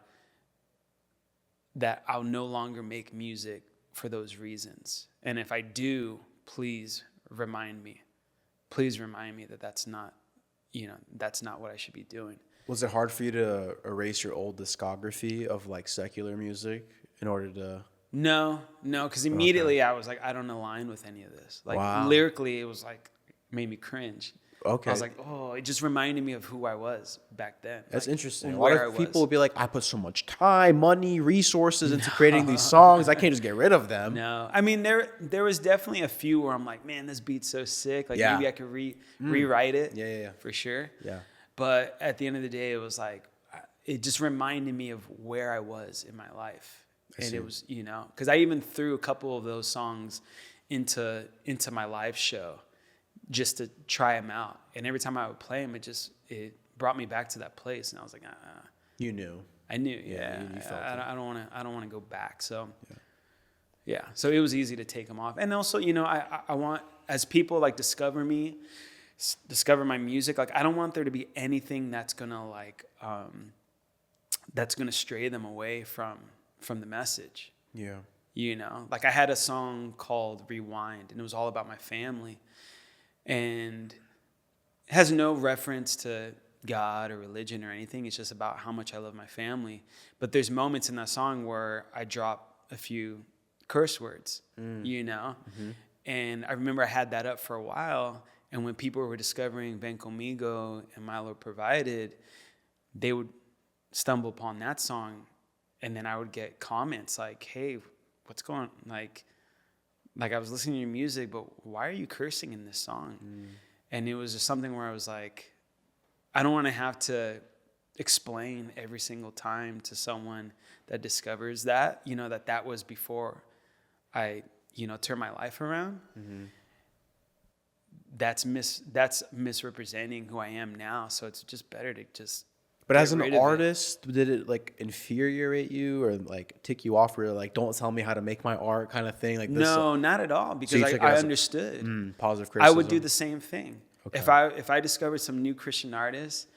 that I'll no longer make music for those reasons. And if I do, please remind me. Please remind me that that's not what I should be doing. Was it hard for you to erase your old discography of like secular music in order to? No, because immediately I was like, I don't align with any of this. Like lyrically, it was like made me cringe. Okay. I was like, it just reminded me of who I was back then. That's interesting. A lot of people will be like, I put so much time, money, resources into creating these songs. I can't just get rid of them. No. I mean, there was definitely a few where I'm like, man, this beat's so sick. Like maybe I could rewrite it. Yeah. For sure. Yeah. But at the end of the day, it was like, it just reminded me of where I was in my life. It was, because I even threw a couple of those songs into my live show. just to try them out. And every time I would play them, it brought me back to that place. And I was like, You knew. I knew, Yeah, you felt it. I don't want to go back. So, yeah. So it was easy to take them off. And also, you know, I want, as people like discover me, discover my music, like I don't want there to be anything that's gonna like, that's gonna stray them away from the message. Yeah. You know, like I had a song called Rewind, and it was all about my family, and it has no reference to God or religion or anything. It's just about how much I love my family. But there's moments in that song where I drop a few curse words, you know? Mm-hmm. And I remember I had that up for a while. And when people were discovering Ven Conmigo and My Lord Provided, they would stumble upon that song. And then I would get comments like, hey, what's going on? Like I was listening to your music, but why are you cursing in this song? And it was just something where I was like, I don't want to have to explain every single time to someone that discovers that, you know, that was before I, you know, turned my life around. Mm-hmm. That's misrepresenting who I am now. So it's just better to just. But as an artist, did it like infuriate you or like tick you off, or like, don't tell me how to make my art kind of thing? Like this? No, not at all. Because so I understood. Positive criticism. I would do the same thing. Okay. If I discovered some new Christian artist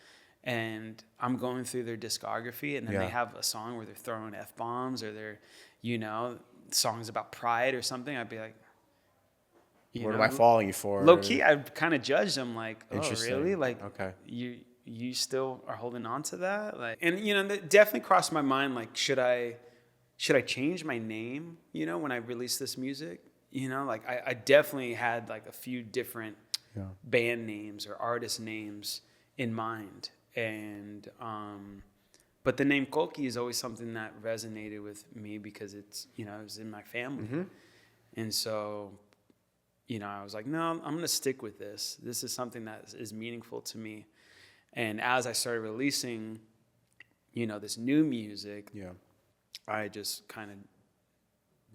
and I'm going through their discography and then they have a song where they're throwing F-bombs or they're, you know, songs about pride or something, I'd be like, what am I following you for? Low key, I'd kind of judge them like, oh, really? Like, okay. You still are holding on to that? Like, and you know, that definitely crossed my mind. Like, should I change my name? You know, when I released this music, you know, like I definitely had like a few different band names or artist names in mind, and but the name Coqui is always something that resonated with me because it's, you know, it was in my family, and so, you know, I was like, no, I'm gonna stick with this. This is something that is meaningful to me. And as I started releasing, you know, this new music, I just kind of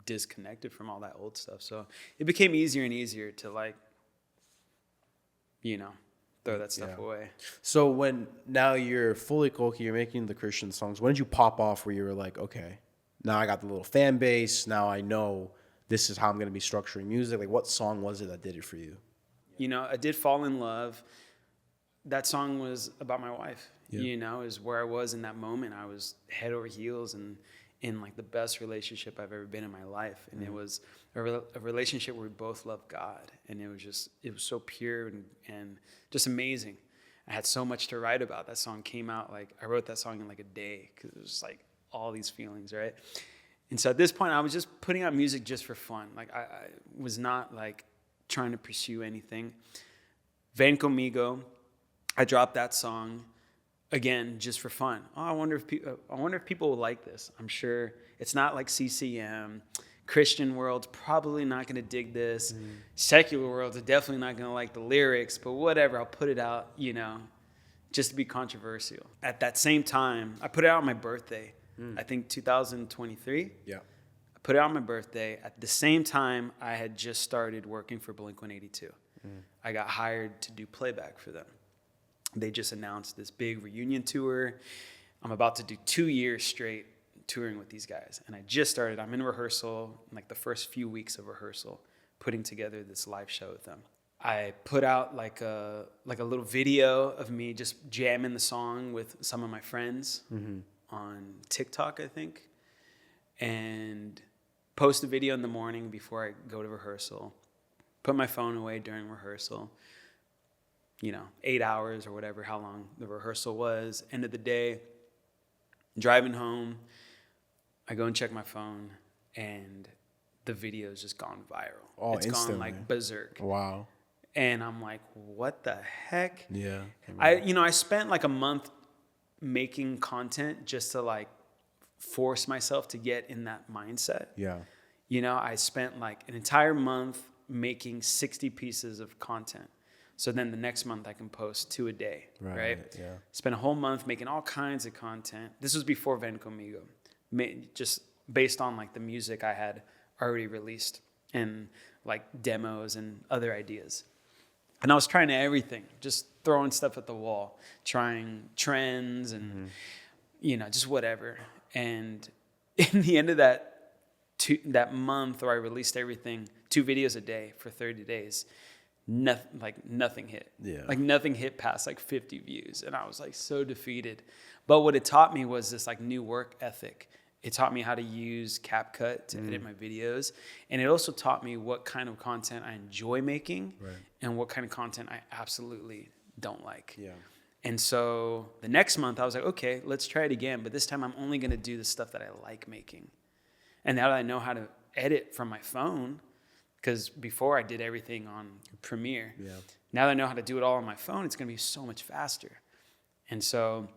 disconnected from all that old stuff. So it became easier and easier to like, you know, throw that stuff away. So when now you're fully Coqui, you're making the Christian songs, when did you pop off where you were like, okay, now I got the little fan base, now I know this is how I'm going to be structuring music? Like, what song was it that did it for you? You know, I did Fall in Love. That song was about my wife, you know, is where I was in that moment. I was head over heels and in like the best relationship I've ever been in my life. And it was a relationship where we both loved God. And it was so pure and just amazing. I had so much to write about. That song came out, like, I wrote that song in like a day because it was like all these feelings, right? And so at this point, I was just putting out music just for fun. Like I was not like trying to pursue anything. Ven Conmigo, I dropped that song again just for fun. Oh, I wonder if people will like this. I'm sure it's not like CCM. Christian world's probably not going to dig this. Secular world's definitely not going to like the lyrics, but whatever, I'll put it out, you know, just to be controversial. At that same time, I put it out on my birthday. I think 2023. Yeah. I put it out on my birthday. At the same time, I had just started working for Blink-182. I got hired to do playback for them. They just announced this big reunion tour. I'm about to do 2 years straight touring with these guys. And I just started. I'm in rehearsal, like the first few weeks of rehearsal, putting together this live show with them. I put out like a little video of me just jamming the song with some of my friends on TikTok, I think. And post a video in the morning before I go to rehearsal. Put my phone away during rehearsal. You know, 8 hours or whatever, how long the rehearsal was. End of the day, driving home, I go and check my phone, and the video's just gone viral. Oh, it's instantly. gone like berserk. Wow. And I'm like, what the heck? Yeah. I spent like a month making content just to like force myself to get in that mindset. Yeah. You know, I spent like an entire month making 60 pieces of content. So then the next month I can post 2 a day, right? Yeah. Spent a whole month making all kinds of content. This was before Ven Conmigo, just based on like the music I had already released and like demos and other ideas. And I was trying everything, just throwing stuff at the wall, trying trends and, just whatever. And in the end of that month where I released everything, 2 videos a day for 30 days, nothing hit. Yeah. Like nothing hit past like 50 views. And I was like so defeated. But what it taught me was this like new work ethic. It taught me how to use CapCut to edit my videos. And it also taught me what kind of content I enjoy making and what kind of content I absolutely don't like. Yeah. And so the next month I was like, okay, let's try it again. But this time I'm only going to do the stuff that I like making. And now that I know how to edit from my phone, because before I did everything on Premiere. Yeah. Now that I know how to do it all on my phone, it's going to be so much faster. And so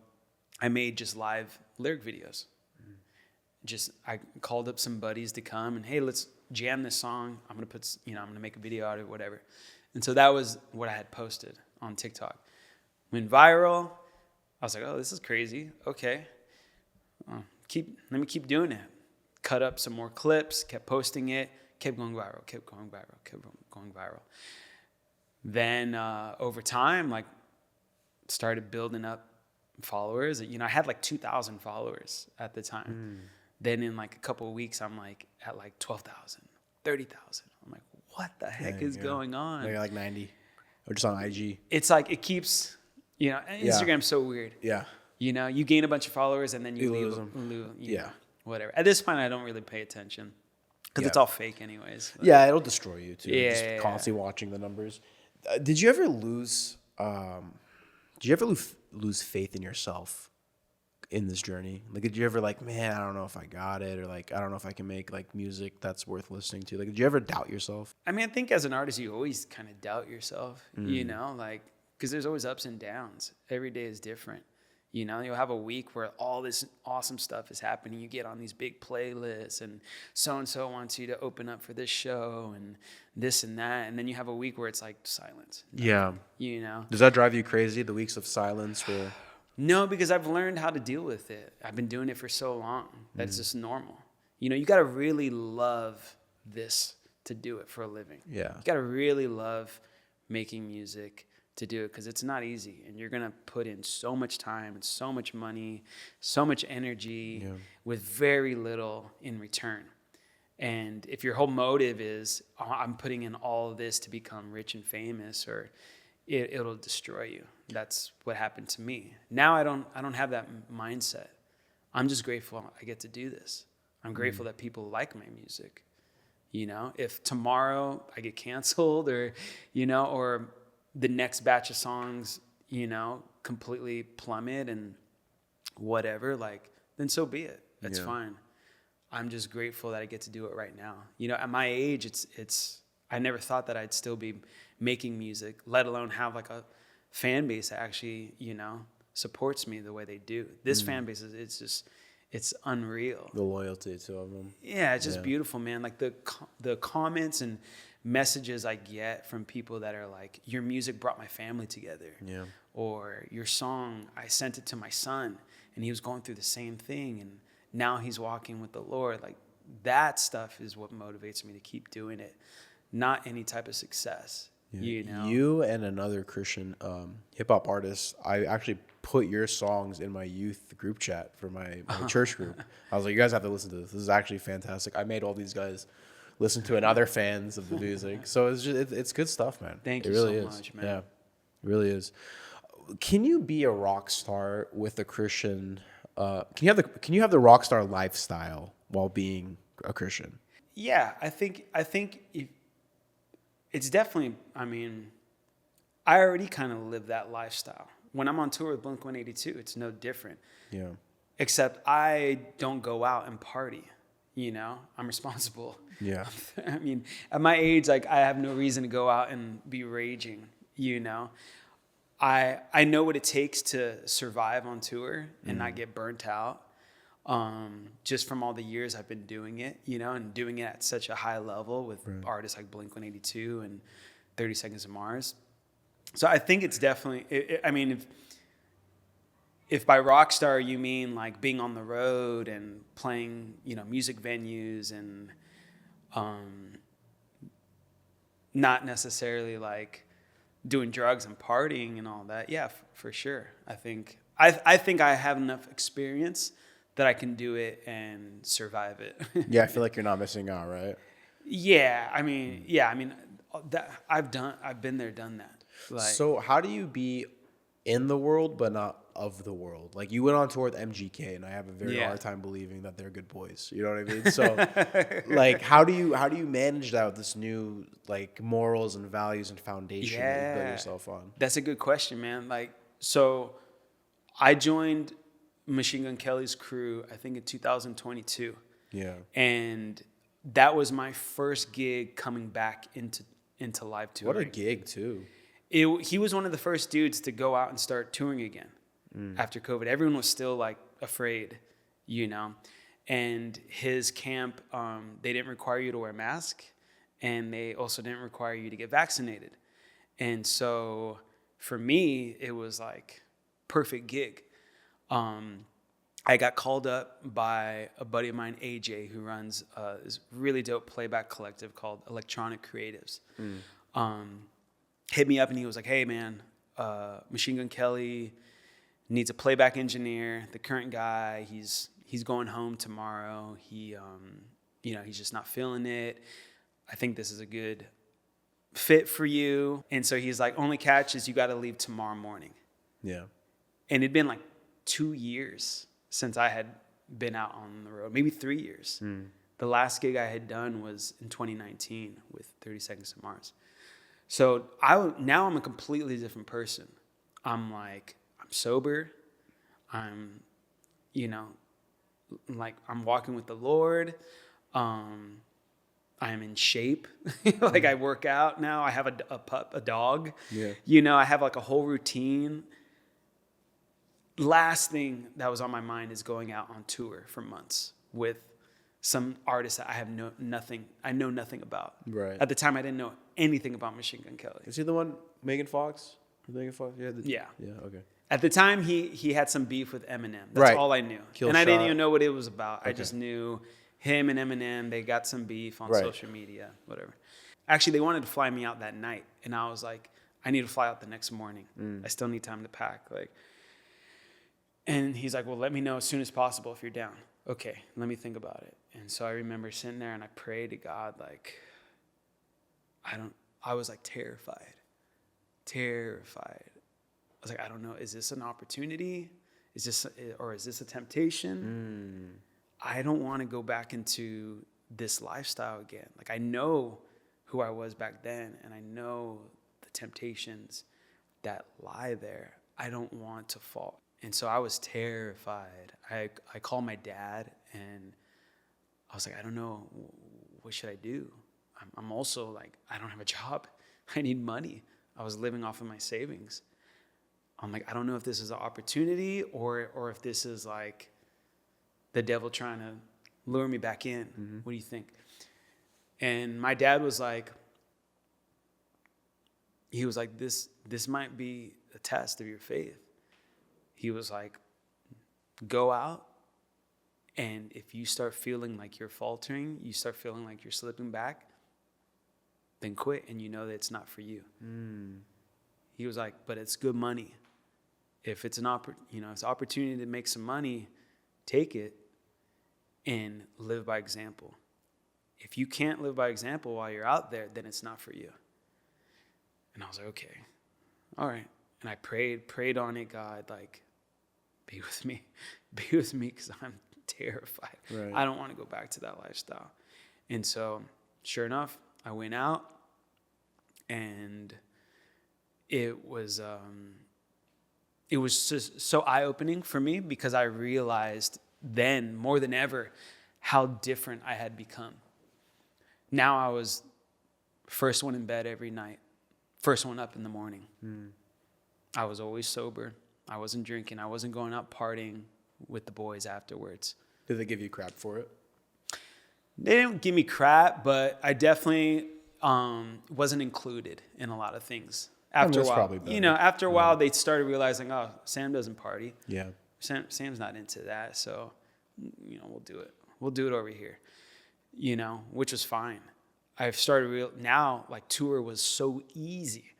I made just live lyric videos. I called up some buddies to come and, hey, let's jam this song. I'm going to I'm going to make a video out of it, whatever. And so that was what I had posted on TikTok. Went viral. I was like, oh, this is crazy. Okay. Let me keep doing it. Cut up some more clips, kept posting it, kept going viral. Then over time, like started building up followers. I had like 2,000 followers at the time. Then in like a couple of weeks, I'm like at like 12,000, 30,000. I'm like, what the heck is going on? Maybe like 90 or just on IG. It's like it keeps, Instagram's so weird. Yeah. You gain a bunch of followers and then you lose them. Whatever. At this point, I don't really pay attention because it's all fake anyways. But. Yeah, it'll destroy you too. Yeah, just constantly watching the numbers. Did you ever lose faith in yourself in this journey? Like, did you ever man, I don't know if I got it, or like, I don't know if I can make like music that's worth listening to? Like, did you ever doubt yourself? I mean, I think as an artist, you always kind of doubt yourself, because there's always ups and downs. Every day is different. You'll have a week where all this awesome stuff is happening. You get on these big playlists and so-and-so wants you to open up for this show and this and that. And then you have a week where it's like silence. Nothing, Does that drive you crazy, the weeks of silence where... No, because I've learned how to deal with it. I've been doing it for so long that it's just normal. You got to really love this to do it for a living. Yeah. You got to really love making music to do it because it's not easy. And you're going to put in so much time and so much money, so much energy with very little in return. And if your whole motive is, I'm putting in all of this to become rich and famous, or it'll destroy you. That's what happened to me. Now I don't have that mindset. I'm just grateful I get to do this. I'm grateful that people like my music. If tomorrow I get canceled or the next batch of songs, completely plummet and whatever, then so be it. That's fine. I'm just grateful that I get to do it right now. At my age, I never thought that I'd still be making music, let alone have like a fan base that actually, supports me the way they do. This fan base it's unreal. The loyalty to them. Yeah, it's just beautiful, man. Like the comments and messages I get from people that are like, your music brought my family together. Yeah. Or your song, I sent it to my son and he was going through the same thing and now he's walking with the Lord. Like that stuff is what motivates me to keep doing it. Not any type of success. Yeah. You and another Christian hip hop artist, I actually put your songs in my youth group chat for my church group. I was like, you guys have to listen to this. This is actually fantastic. I made all these guys listen to it and other fans of the music. So it's good stuff, man. Thank you so much, man. Yeah, it really is. Can you be a rock star with a Christian? Can you have the rock star lifestyle while being a Christian? Yeah, I think it's definitely. I mean, I already kind of live that lifestyle. When I'm on tour with Blink-182, it's no different. Yeah. Except I don't go out and party. I'm responsible. Yeah. I mean, at my age, like I have no reason to go out and be raging. I know what it takes to survive on tour and not get burnt out. Just from all the years I've been doing it, and doing it at such a high level with artists like Blink-182 and 30 Seconds to Mars. So I think it's definitely, I mean, if by rock star you mean like being on the road and playing, music venues and not necessarily like doing drugs and partying and all that, yeah, for sure. I think I have enough experience that I can do it and survive it. Yeah, I feel like you're not missing out, right? Yeah, I mean, that I've been there, done that. Like, So how do you be in the world but not of the world? Like, you went on tour with MGK, and I have a very hard time believing that they're good boys. You know what I mean? So, like, how do you manage that with this new, like, morals and values and foundation that you built yourself on? That's a good question, man. Like, so I joined Machine Gun Kelly's crew, I think in 2022. Yeah. And that was my first gig coming back into live touring. What a gig, too. He was one of the first dudes to go out and start touring again after COVID. Everyone was still like afraid, you know. And his camp, they didn't require you to wear a mask, and they also didn't require you to get vaccinated. And so for me, it was like perfect gig. I got called up by a buddy of mine, AJ, who runs this really dope playback collective called Electronic Creatives. Hit me up and he was like, hey man, Machine Gun Kelly needs a playback engineer. The current guy, he's going home tomorrow. He's just not feeling it. I think this is a good fit for you. And so he's like, only catch is you got to leave tomorrow morning. Yeah. And it'd been like 2 years since I had been out on the road, maybe 3 years. The last gig I had done was in 2019 with 30 Seconds to Mars. So now I'm a completely different person. I'm sober. I'm walking with the Lord. I am in shape. Like I work out now. I have a dog. Yeah. I have like a whole routine. Last thing that was on my mind is going out on tour for months with some artists that I know nothing about. Right. At the time, I didn't know anything about Machine Gun Kelly. Is he the one, Megan Fox? Yeah. Yeah. Yeah. Okay. At the time, he had some beef with Eminem. That's all I knew. I didn't even know what it was about. Okay. I just knew him and Eminem, they got some beef on social media, whatever. Actually, they wanted to fly me out that night. And I was like, I need to fly out the next morning. I still need time to pack. And he's like, well, let me know as soon as possible if you're down. Okay, let me think about it. And so I remember sitting there and I prayed to God, I was like terrified. I was like, I don't know, is this an opportunity? Is this a temptation? I don't want to go back into this lifestyle again. Like I know who I was back then and I know the temptations that lie there. I don't want to fall. And so I was terrified. I called my dad and I was like, I don't know, what should I do? I'm also like, I don't have a job. I need money. I was living off of my savings. I'm like, I don't know if this is an opportunity or if this is like the devil trying to lure me back in. What do you think? And my dad was like, this might be a test of your faith. He was like, go out, and if you start feeling like you're faltering, you start feeling like you're slipping back, then quit, and you know that it's not for you. He was like, but it's good money. If it's it's an opportunity to make some money, take it and live by example. If you can't live by example while you're out there, then it's not for you. And I was like, okay, all right. And I prayed on it, God, be with me because I'm terrified. Right. I don't want to go back to that lifestyle. And so, sure enough, I went out, and it was just so eye-opening for me because I realized then more than ever how different I had become. Now I was first one in bed every night, first one up in the morning. I was always sober. I wasn't drinking. I wasn't going out partying with the boys afterwards. Did they give you crap for it? They didn't give me crap, but I definitely wasn't included in a lot of things. After a while, after a while, they started realizing, oh, Sam doesn't party. Yeah, Sam's not into that, so we'll do it. We'll do it over here. Which was fine. I've started now, tour was so easy.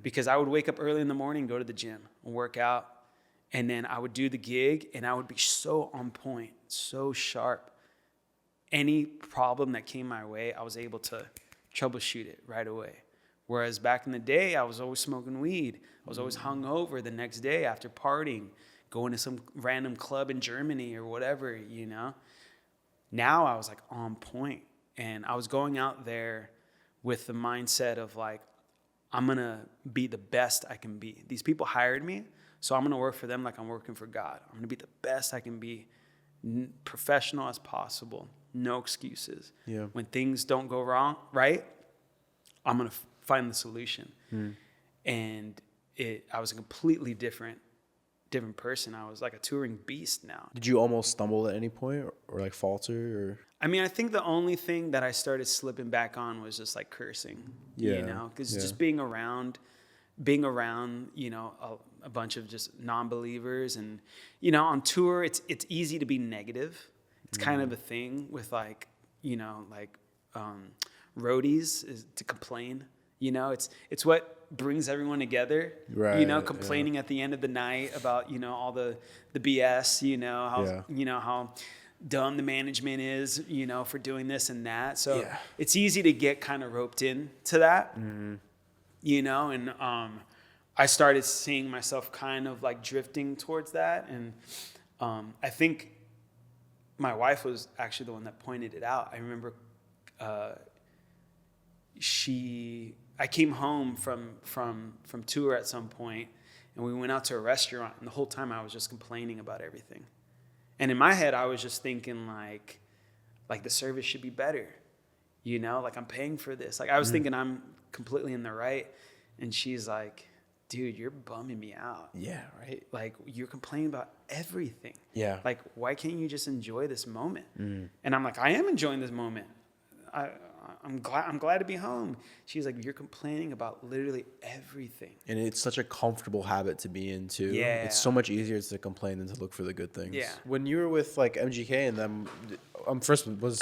because I would wake up early in the morning, go to the gym, work out, and then I would do the gig, and I would be so on point, so sharp. Any problem that came my way, I was able to troubleshoot it right away. Whereas back in the day, I was always smoking weed. I was always hungover the next day after partying, going to some random club in Germany or whatever, you know. Now I was like on point, and I was going out there with the mindset of like, I'm going to be the best I can be. These people hired me, so I'm going to work for them like I'm working for God. I'm going to be the best I can be, professional as possible, no excuses. Yeah. When things don't go wrong, right, I'm going to find the solution. And I was a completely different person. I was like a touring beast now. Did you almost stumble at any point or like falter or? I mean, I think the only thing that I started slipping back on was just like cursing, you know, because just being around, you know, a bunch of just non-believers, and, you know, on tour, it's easy to be negative. It's kind of a thing with like, you know, like roadies is to complain, you know, it's what brings everyone together, right, you know, complaining at the end of the night about, you know, all the BS, you know, how, you know, how dumb the management is, you know, for doing this and that. So it's easy to get kind of roped in to that, you know, and I started seeing myself kind of like drifting towards that. And I think my wife was actually the one that pointed it out. I remember I came home from tour at some point, and we went out to a restaurant, and the whole time I was just complaining about everything. And in my head, I was just thinking like the service should be better, you know, like I'm paying for this. Like I was thinking I'm completely in the right. And she's like, dude, you're bumming me out. Yeah, right. Like you're complaining about everything. Yeah. Like, why can't you just enjoy this moment? And I'm like, I am enjoying this moment. I'm glad to be home. She's like, you're complaining about literally everything. And it's such a comfortable habit to be in too. Yeah. It's so much easier to complain than to look for the good things. Yeah. When you were with like MGK and them, first was,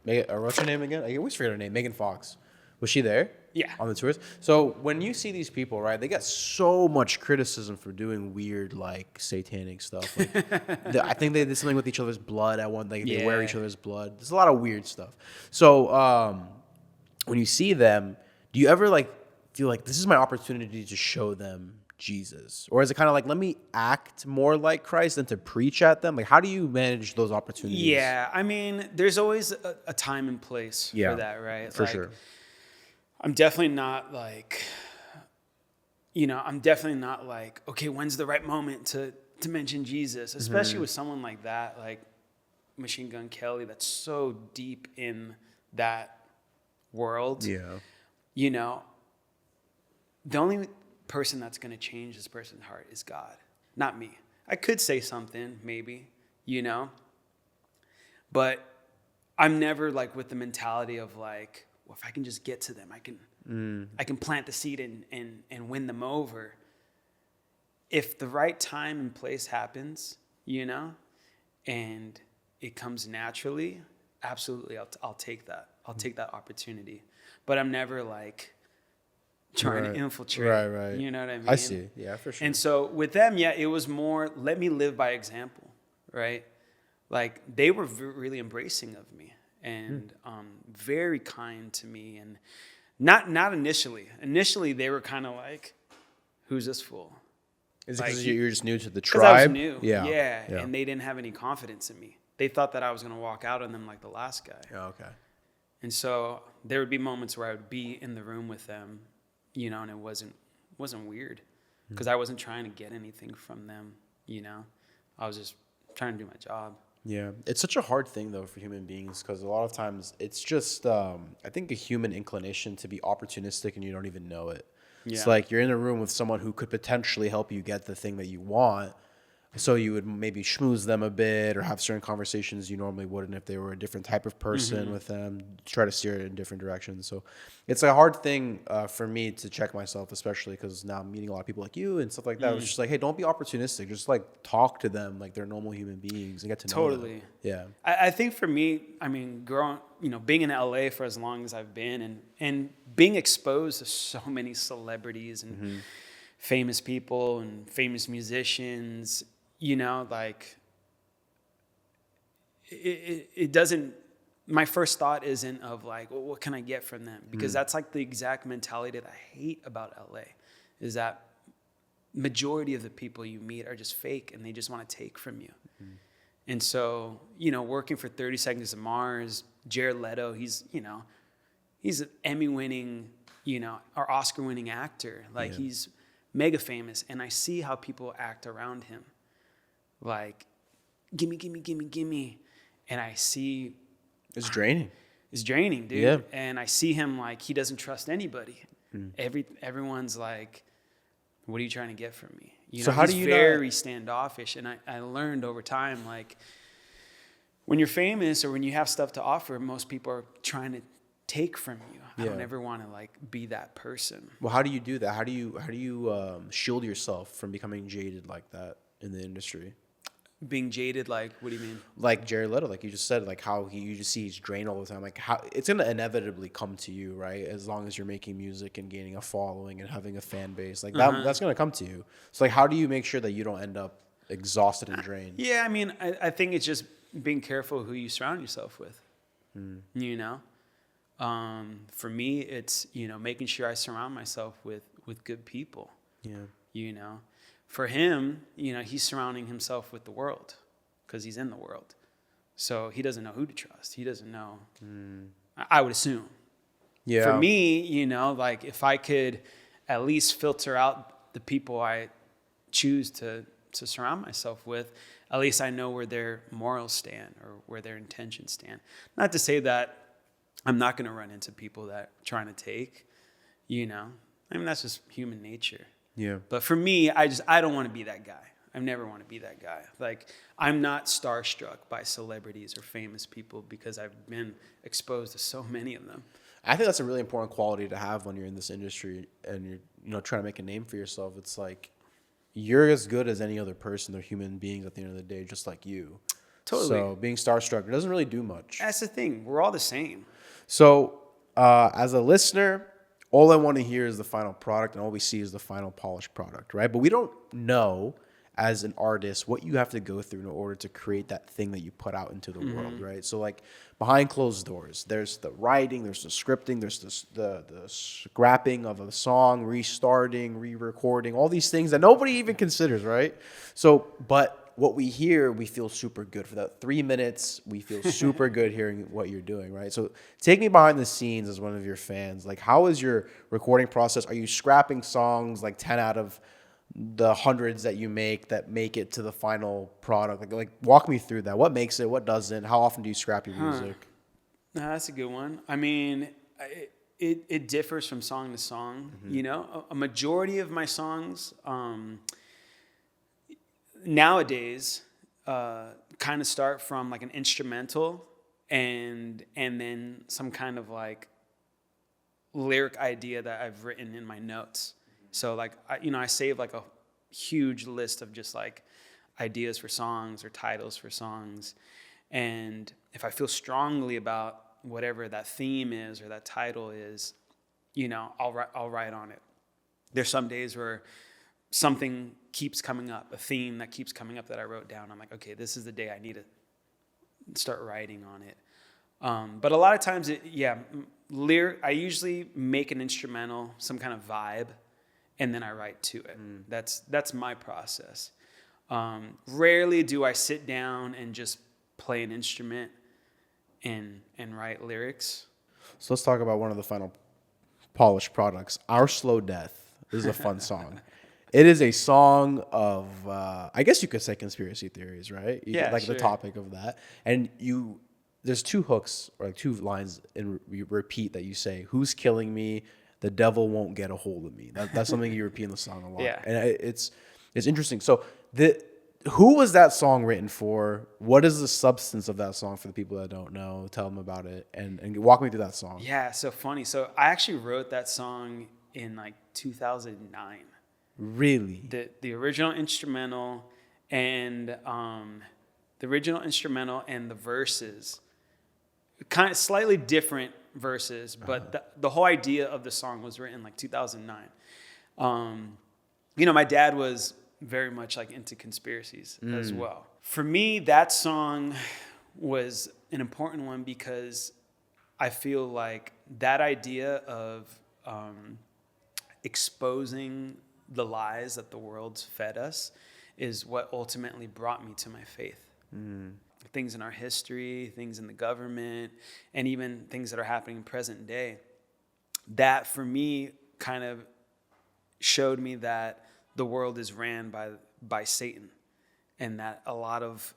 what's her name again? I always forget her name. Megan Fox. Was she there? Yeah. On the tours? So when you see these people, right, they get so much criticism for doing weird, like, satanic stuff. Like, I think they did something with each other's blood at one. Like, they wear each other's blood. There's a lot of weird stuff. So when you see them, do you ever, like, feel like this is my opportunity to show them Jesus? Or is it kind of like, let me act more like Christ than to preach at them? Like, how do you manage those opportunities? Yeah, I mean, there's always a time and place for that, right? For like, sure. I'm definitely not like, okay, when's the right moment to mention Jesus? Especially with someone like that, like Machine Gun Kelly, that's so deep in that world. Yeah. You know, the only person that's going to change this person's heart is God, not me. I could say something, maybe, you know, but I'm never like with the mentality of like, well, if I can just get to them, I can plant the seed and win them over. If the right time and place happens, you know, and it comes naturally, absolutely, I'll take that. I'll take that opportunity. But I'm never like trying to infiltrate. Right. You know what I mean? I see. Yeah, for sure. And so with them, it was more, let me live by example, right? Like they were really embracing of me. And very kind to me, and not initially. Initially, they were kind of like, "Who's this fool?" Is it because you're just new to the tribe? tribe? I was new, yeah, and they didn't have any confidence in me. They thought that I was going to walk out on them like the last guy. Oh, okay. And so there would be moments where I would be in the room with them, you know, and it wasn't weird because I wasn't trying to get anything from them, you know. I was just trying to do my job. Yeah, it's such a hard thing though for human beings because a lot of times it's just I think a human inclination to be opportunistic and you don't even know it. Yeah. It's like you're in a room with someone who could potentially help you get the thing that you want, So you would maybe schmooze them a bit or have certain conversations you normally wouldn't if they were a different type of person with them, try to steer it in different directions. So it's a hard thing for me to check myself, especially because now I'm meeting a lot of people like you and stuff like that. It's just like, hey, don't be opportunistic. Just like talk to them like they're normal human beings and get to know them. Yeah. I think for me, I mean, being in LA for as long as I've been and being exposed to so many celebrities and famous people and famous musicians, like it doesn't, my first thought isn't of like, well, what can I get from them? Because that's like the exact mentality that I hate about LA, is that majority of the people you meet are just fake and they just want to take from you. And so, working for 30 Seconds to Mars, Jared Leto, he's an Emmy-winning, or Oscar-winning actor. Like, he's mega famous. And I see how people act around him. Like, gimme, gimme, gimme, gimme. And I see... It's draining. It's draining, dude. Yeah. And I see him like, he doesn't trust anybody. Everyone's like, what are you trying to get from me? So how do you very standoffish. And I learned over time, like, when you're famous or when you have stuff to offer, most people are trying to take from you. I don't ever want to like be that person. Well, how do you do that? How do you shield yourself from becoming jaded like that in the industry? Being jaded, like, what do you mean? Like Jared Leto, like you just said, like how you just see he's drained all the time. Like how it's gonna inevitably come to you, right? As long as you're making music and gaining a following and having a fan base, like that's gonna come to you. So like, how do you make sure that you don't end up exhausted and drained? Yeah, I mean, I think it's just being careful who you surround yourself with. For me, it's making sure I surround myself with good people. For him, he's surrounding himself with the world because he's in the world. So he doesn't know who to trust. He doesn't know. I would assume. Yeah. For me, like if I could at least filter out the people I choose to surround myself with, at least I know where their morals stand or where their intentions stand. Not to say that I'm not going to run into people that are trying to take, I mean, that's just human nature. Yeah. But for me, I don't want to be that guy. I never want to be that guy. Like, I'm not starstruck by celebrities or famous people because I've been exposed to so many of them. I think that's a really important quality to have when you're in this industry and you're trying to make a name for yourself. It's like you're as good as any other person. They're human beings at the end of the day, just like you. Totally. So being starstruck, it doesn't really do much. That's the thing. We're all the same. So as a listener, all I want to hear is the final product, and all we see is the final polished product, right? But we don't know, as an artist, what you have to go through in order to create that thing that you put out into the world, right? So, like, behind closed doors, there's the writing, there's the scripting, there's the scrapping of a song, restarting, re-recording, all these things that nobody even considers, right? So, but what we hear, we feel super good. For that 3 minutes, we feel super good hearing what you're doing, right? So take me behind the scenes as one of your fans. Like, how is your recording process? Are you scrapping songs, like 10 out of the hundreds that you make that make it to the final product? Like walk me through that. What makes it? What doesn't? How often do you scrap your music? No, that's a good one. I mean, it differs from song to song. A majority of my songs... nowadays kind of start from like an instrumental and then some kind of like lyric idea that I've written in my notes. So like I save like a huge list of just like ideas for songs or titles for songs, and if I feel strongly about whatever that theme is or that title is, I'll write on it. There's some days where something keeps coming up, a theme that keeps coming up that I wrote down. I'm like, okay, this is the day I need to start writing on it. But a lot of times, I usually make an instrumental, some kind of vibe, and then I write to it. That's my process. Rarely do I sit down and just play an instrument and write lyrics. So let's talk about one of the final polished products. Our Slow Death is a fun song. It is a song of, I guess you could say conspiracy theories, right? Sure. The topic of that. And there's two hooks, or like two lines in repeat that you say, "Who's killing me? The devil won't get a hold of me." That's something you repeat in the song a lot. Yeah. And it's interesting. So Who was that song written for? What is the substance of that song for the people that don't know? Tell them about it and walk me through that song. Yeah, so funny. So I actually wrote that song in like 2009. Really? The original instrumental and the verses, kind of slightly different verses, but the whole idea of the song was written like 2009. My dad was very much like into conspiracies as well. For me, that song was an important one because I feel like that idea of exposing the lies that the world's fed us is what ultimately brought me to my faith. Things in our history, things in the government, and even things that are happening in present day. That for me kind of showed me that the world is ran by Satan, and that a lot of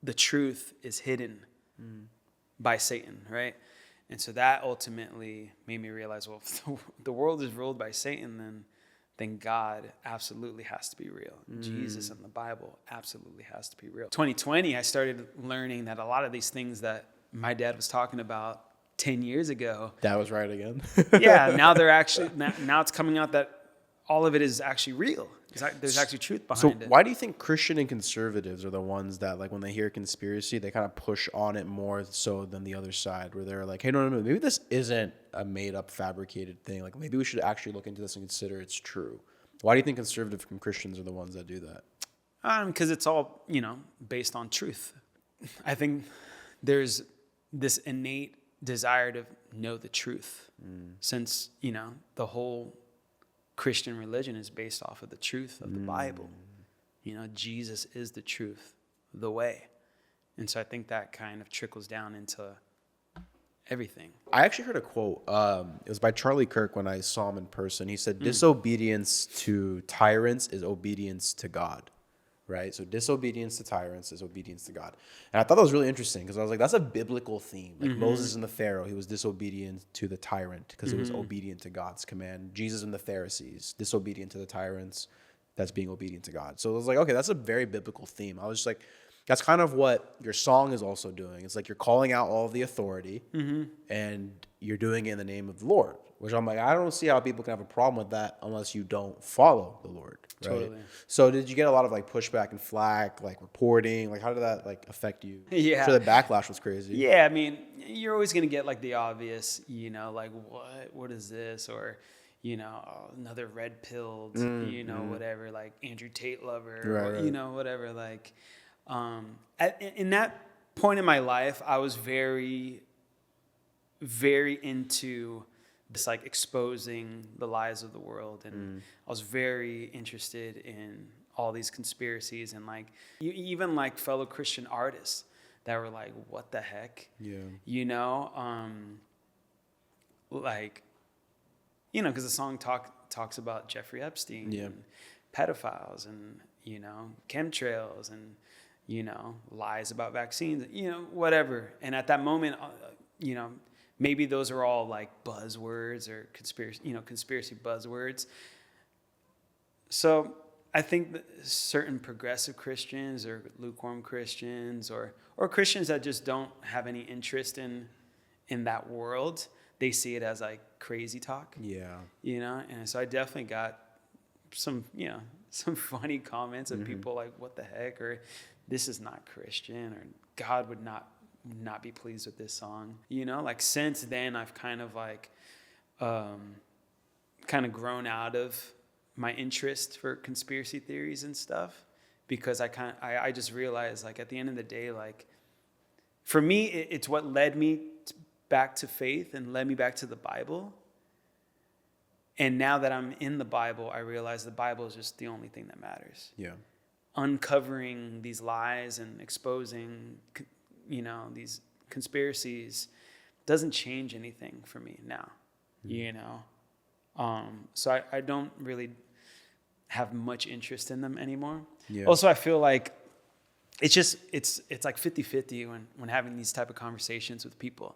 the truth is hidden by Satan, right? And so that ultimately made me realize, well, if the world is ruled by Satan, then God absolutely has to be real. Jesus and the Bible absolutely has to be real. 2020, I started learning that a lot of these things that my dad was talking about 10 years ago. That was right again. Yeah, now it's coming out that all of it is actually real. There's actually truth behind it. So why do you think Christian and conservatives are the ones that, like, when they hear conspiracy, they kind of push on it more so than the other side, where they're like, hey, no, maybe this isn't a made-up, fabricated thing. Like, maybe we should actually look into this and consider it's true. Why do you think conservative and Christians are the ones that do that? Because it's all, based on truth. I think there's this innate desire to know the truth, since, the whole Christian religion is based off of the truth of the Bible. Jesus is the truth, the way. And so I think that kind of trickles down into everything. I actually heard a quote. It was by Charlie Kirk when I saw him in person. He said, disobedience to tyrants is obedience to God. Right? So disobedience to tyrants is obedience to God. And I thought that was really interesting because I was like, that's a biblical theme. Like Moses and the Pharaoh, he was disobedient to the tyrant because he was obedient to God's command. Jesus and the Pharisees, disobedient to the tyrants, that's being obedient to God. So I was like, okay, that's a very biblical theme. I was just like, that's kind of what your song is also doing. It's like you're calling out all of the authority and you're doing it in the name of the Lord. Which I'm like, I don't see how people can have a problem with that unless you don't follow the Lord. Right? Totally. So did you get a lot of like pushback and flack, like reporting? Like how did that like affect you? Yeah. I'm sure the backlash was crazy. Yeah, I mean, you're always going to get like the obvious, like what is this? Or, another red pilled, whatever, like Andrew Tate lover, or, whatever. Like, in that point in my life, I was very, very into this like exposing the lies of the world, and I was very interested in all these conspiracies, and like even like fellow Christian artists that were like, what the heck? Because the song talks about Jeffrey Epstein and pedophiles and chemtrails and lies about vaccines, whatever. And at that moment, maybe those are all like buzzwords or conspiracy buzzwords. So I think that certain progressive Christians or lukewarm Christians or Christians that just don't have any interest in that world, they see it as like crazy talk. Yeah. And so I definitely got some funny comments of people like, what the heck? Or this is not Christian, or God would not be pleased with this song. Like since then I've kind of like grown out of my interest for conspiracy theories and stuff, because I just realized like at the end of the day, like for me it's what led me back to faith and led me back to the Bible. And now that I'm in the Bible, I realize the Bible is just the only thing that matters. Yeah. Uncovering these lies and exposing these conspiracies doesn't change anything for me now, So I don't really have much interest in them anymore. Yeah. Also, I feel like it's like 50-50 when having these type of conversations with people,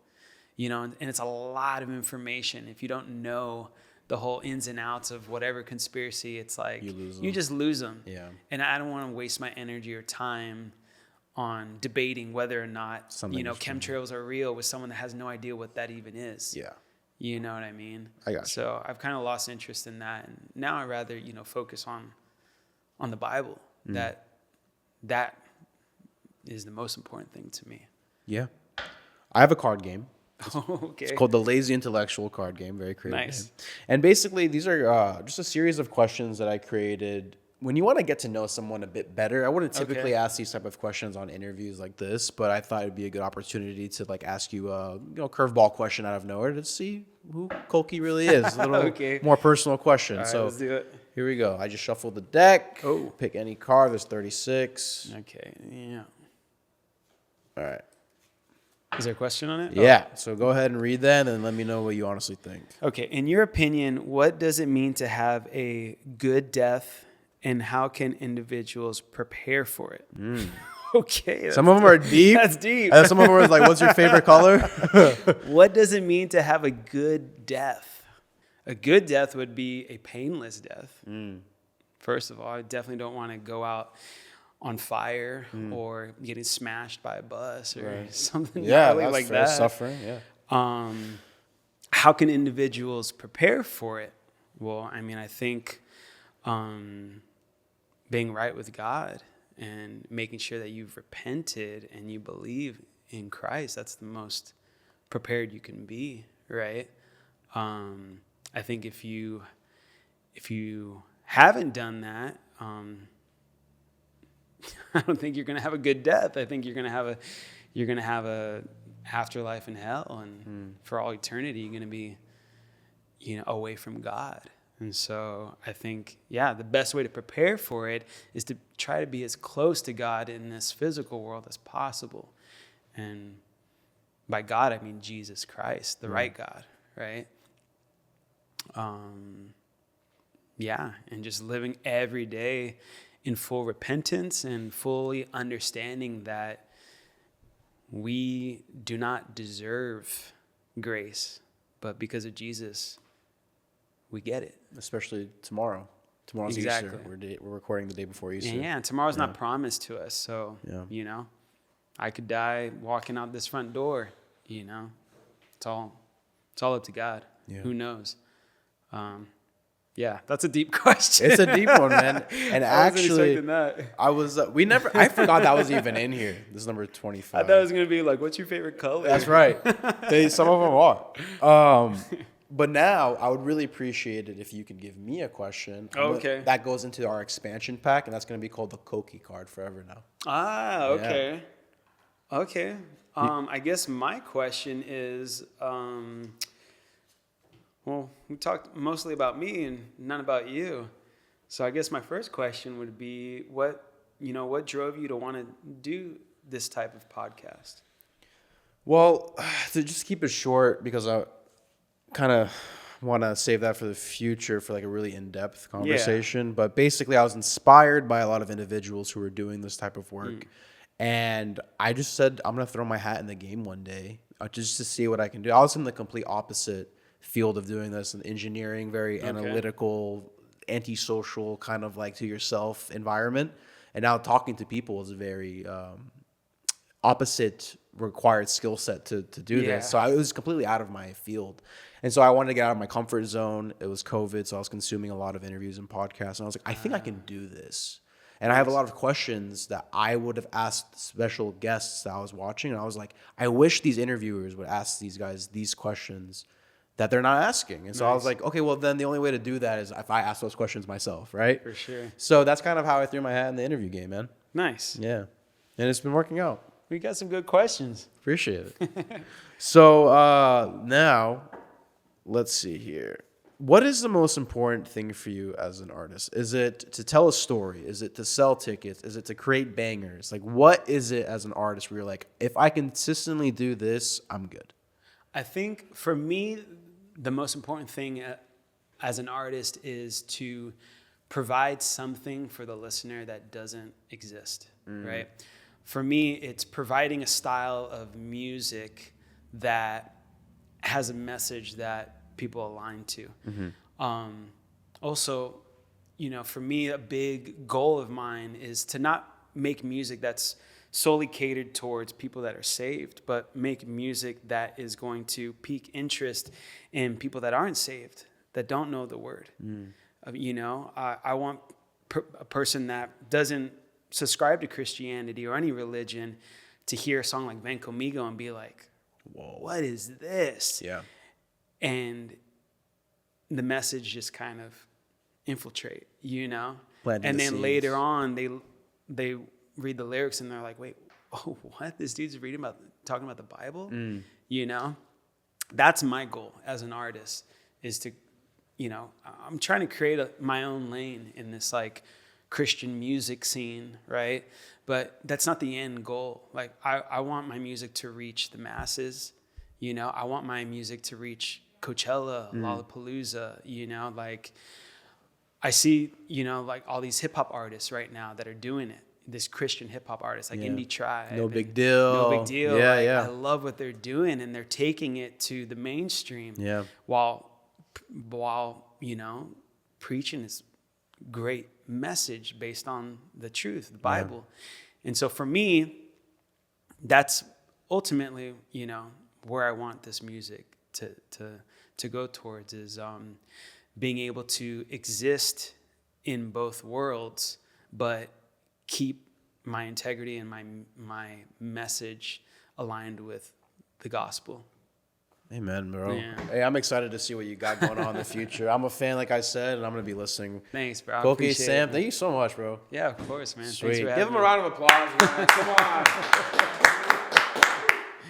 and it's a lot of information. If you don't know the whole ins and outs of whatever conspiracy, it's like you just lose them. Yeah. And I don't want to waste my energy or time on debating whether or not chemtrails are real with someone that has no idea what that even is. Yeah. You know what I mean? I got you. So I've kind of lost interest in that, and now I rather focus on the Bible. That is the most important thing to me. Yeah. I have a card game. Okay. It's called the Lazy Intellectual card game. Very creative. Nice. Name. And basically, these are just a series of questions that I created. When you want to get to know someone a bit better, I wouldn't typically ask these type of questions on interviews like this, but I thought it'd be a good opportunity to like ask you a curveball question out of nowhere to see who Coqui really is. A little more personal question. All right, so let's do it. Here we go. I just shuffled the deck. Oh. Pick any card. There's 36. Okay. Yeah. All right. Is there a question on it? Yeah. So go ahead and read that and let me know what you honestly think. Okay. In your opinion, what does it mean to have a good death, and how can individuals prepare for it? Okay. Some of them are deep. That's deep. And some of them are like, what's your favorite color? What does it mean to have a good death? A good death would be a painless death. First of all, I definitely don't want to go out on fire or getting smashed by a bus or something like fair. that. Suffering, yeah. How can individuals prepare for it? Well, I mean, I think being right with God and making sure that you've repented and you believe in Christ, that's the most prepared you can be, right? I think if you haven't done that, I don't think you're going to have a good death. I think you're going to have a afterlife in hell, and for all eternity you're going to be away from God. And so I think the best way to prepare for it is to try to be as close to God in this physical world as possible. And by God I mean Jesus Christ, the right God, right? And just living every day in full repentance and fully understanding that we do not deserve grace, but because of Jesus, we get it. Especially tomorrow. Tomorrow's Easter. We're recording the day before Easter. And tomorrow's not promised to us. So, I could die walking out this front door, It's all up to God. Yeah. Who knows? That's a deep question. It's a deep one, man. And actually, I forgot that was even in here. This is number 25. I thought it was going to be like, what's your favorite color? That's right. Some of them are. But now I would really appreciate it if you could give me a question. Okay. That goes into our expansion pack, and that's going to be called the Coqui card forever now. Ah, okay. Yeah. Okay. I guess my question is, we talked mostly about me and none about you. So I guess my first question would be, what drove you to want to do this type of podcast? Well, to just keep it short, because I kind of want to save that for the future for like a really in-depth conversation. Yeah. But basically, I was inspired by a lot of individuals who were doing this type of work. And I just said, I'm going to throw my hat in the game one day just to see what I can do. I was in the complete opposite field of doing this, in engineering, very analytical, antisocial, kind of like to yourself environment. And now talking to people is a very opposite required skill set to do this. So it was completely out of my field. And so I wanted to get out of my comfort zone. It was COVID, so I was consuming a lot of interviews and podcasts. And I was like, I think I can do this. And I have a lot of questions that I would have asked special guests that I was watching. And I was like, I wish these interviewers would ask these guys these questions that they're not asking. And so I was like, okay, well, then the only way to do that is if I ask those questions myself, right? For sure. So that's kind of how I threw my hat in the interview game, man. Nice. Yeah. And it's been working out. We got some good questions. Appreciate it. So now, let's see here. What is the most important thing for you as an artist? Is it to tell a story? Is it to sell tickets? Is it to create bangers? Like, what is it as an artist where you're like, if I consistently do this, I'm good? I think for me, the most important thing as an artist is to provide something for the listener that doesn't exist, right? For me, it's providing a style of music that has a message that people align to. Also, for me, a big goal of mine is to not make music that's solely catered towards people that are saved, but make music that is going to pique interest in people that aren't saved, that don't know the word. I want a person that doesn't subscribe to Christianity or any religion to hear a song like Ven Conmigo and be like, whoa, what is this? Yeah. And the message just kind of infiltrate, Planting and the then seeds. later on they read the lyrics and they're like, wait, oh, what? This dude's talking about the Bible? That's my goal as an artist, is to, I'm trying to create my own lane in this like Christian music scene, right? But that's not the end goal. Like I want my music to reach the masses, I want my music to reach Coachella, Lollapalooza, like I see, like all these hip hop artists right now that are doing it. This Christian hip hop artists like Indie Tribe. No Big Deal. No Big Deal. Yeah, like, yeah. I love what they're doing, and they're taking it to the mainstream. Yeah. While preaching this great message based on the truth, the Bible. And so for me, that's ultimately, where I want this music to go towards, is being able to exist in both worlds, but keep my integrity and my message aligned with the gospel. Amen, bro. Yeah. Hey, I'm excited to see what you got going on in the future. I'm a fan, like I said, and I'm going to be listening. Thanks, bro. I Coqui, appreciate Sam, it. thank you so much, bro. Yeah, of course, man. Sweet. Thanks for Give having him a round of applause, man. Come on.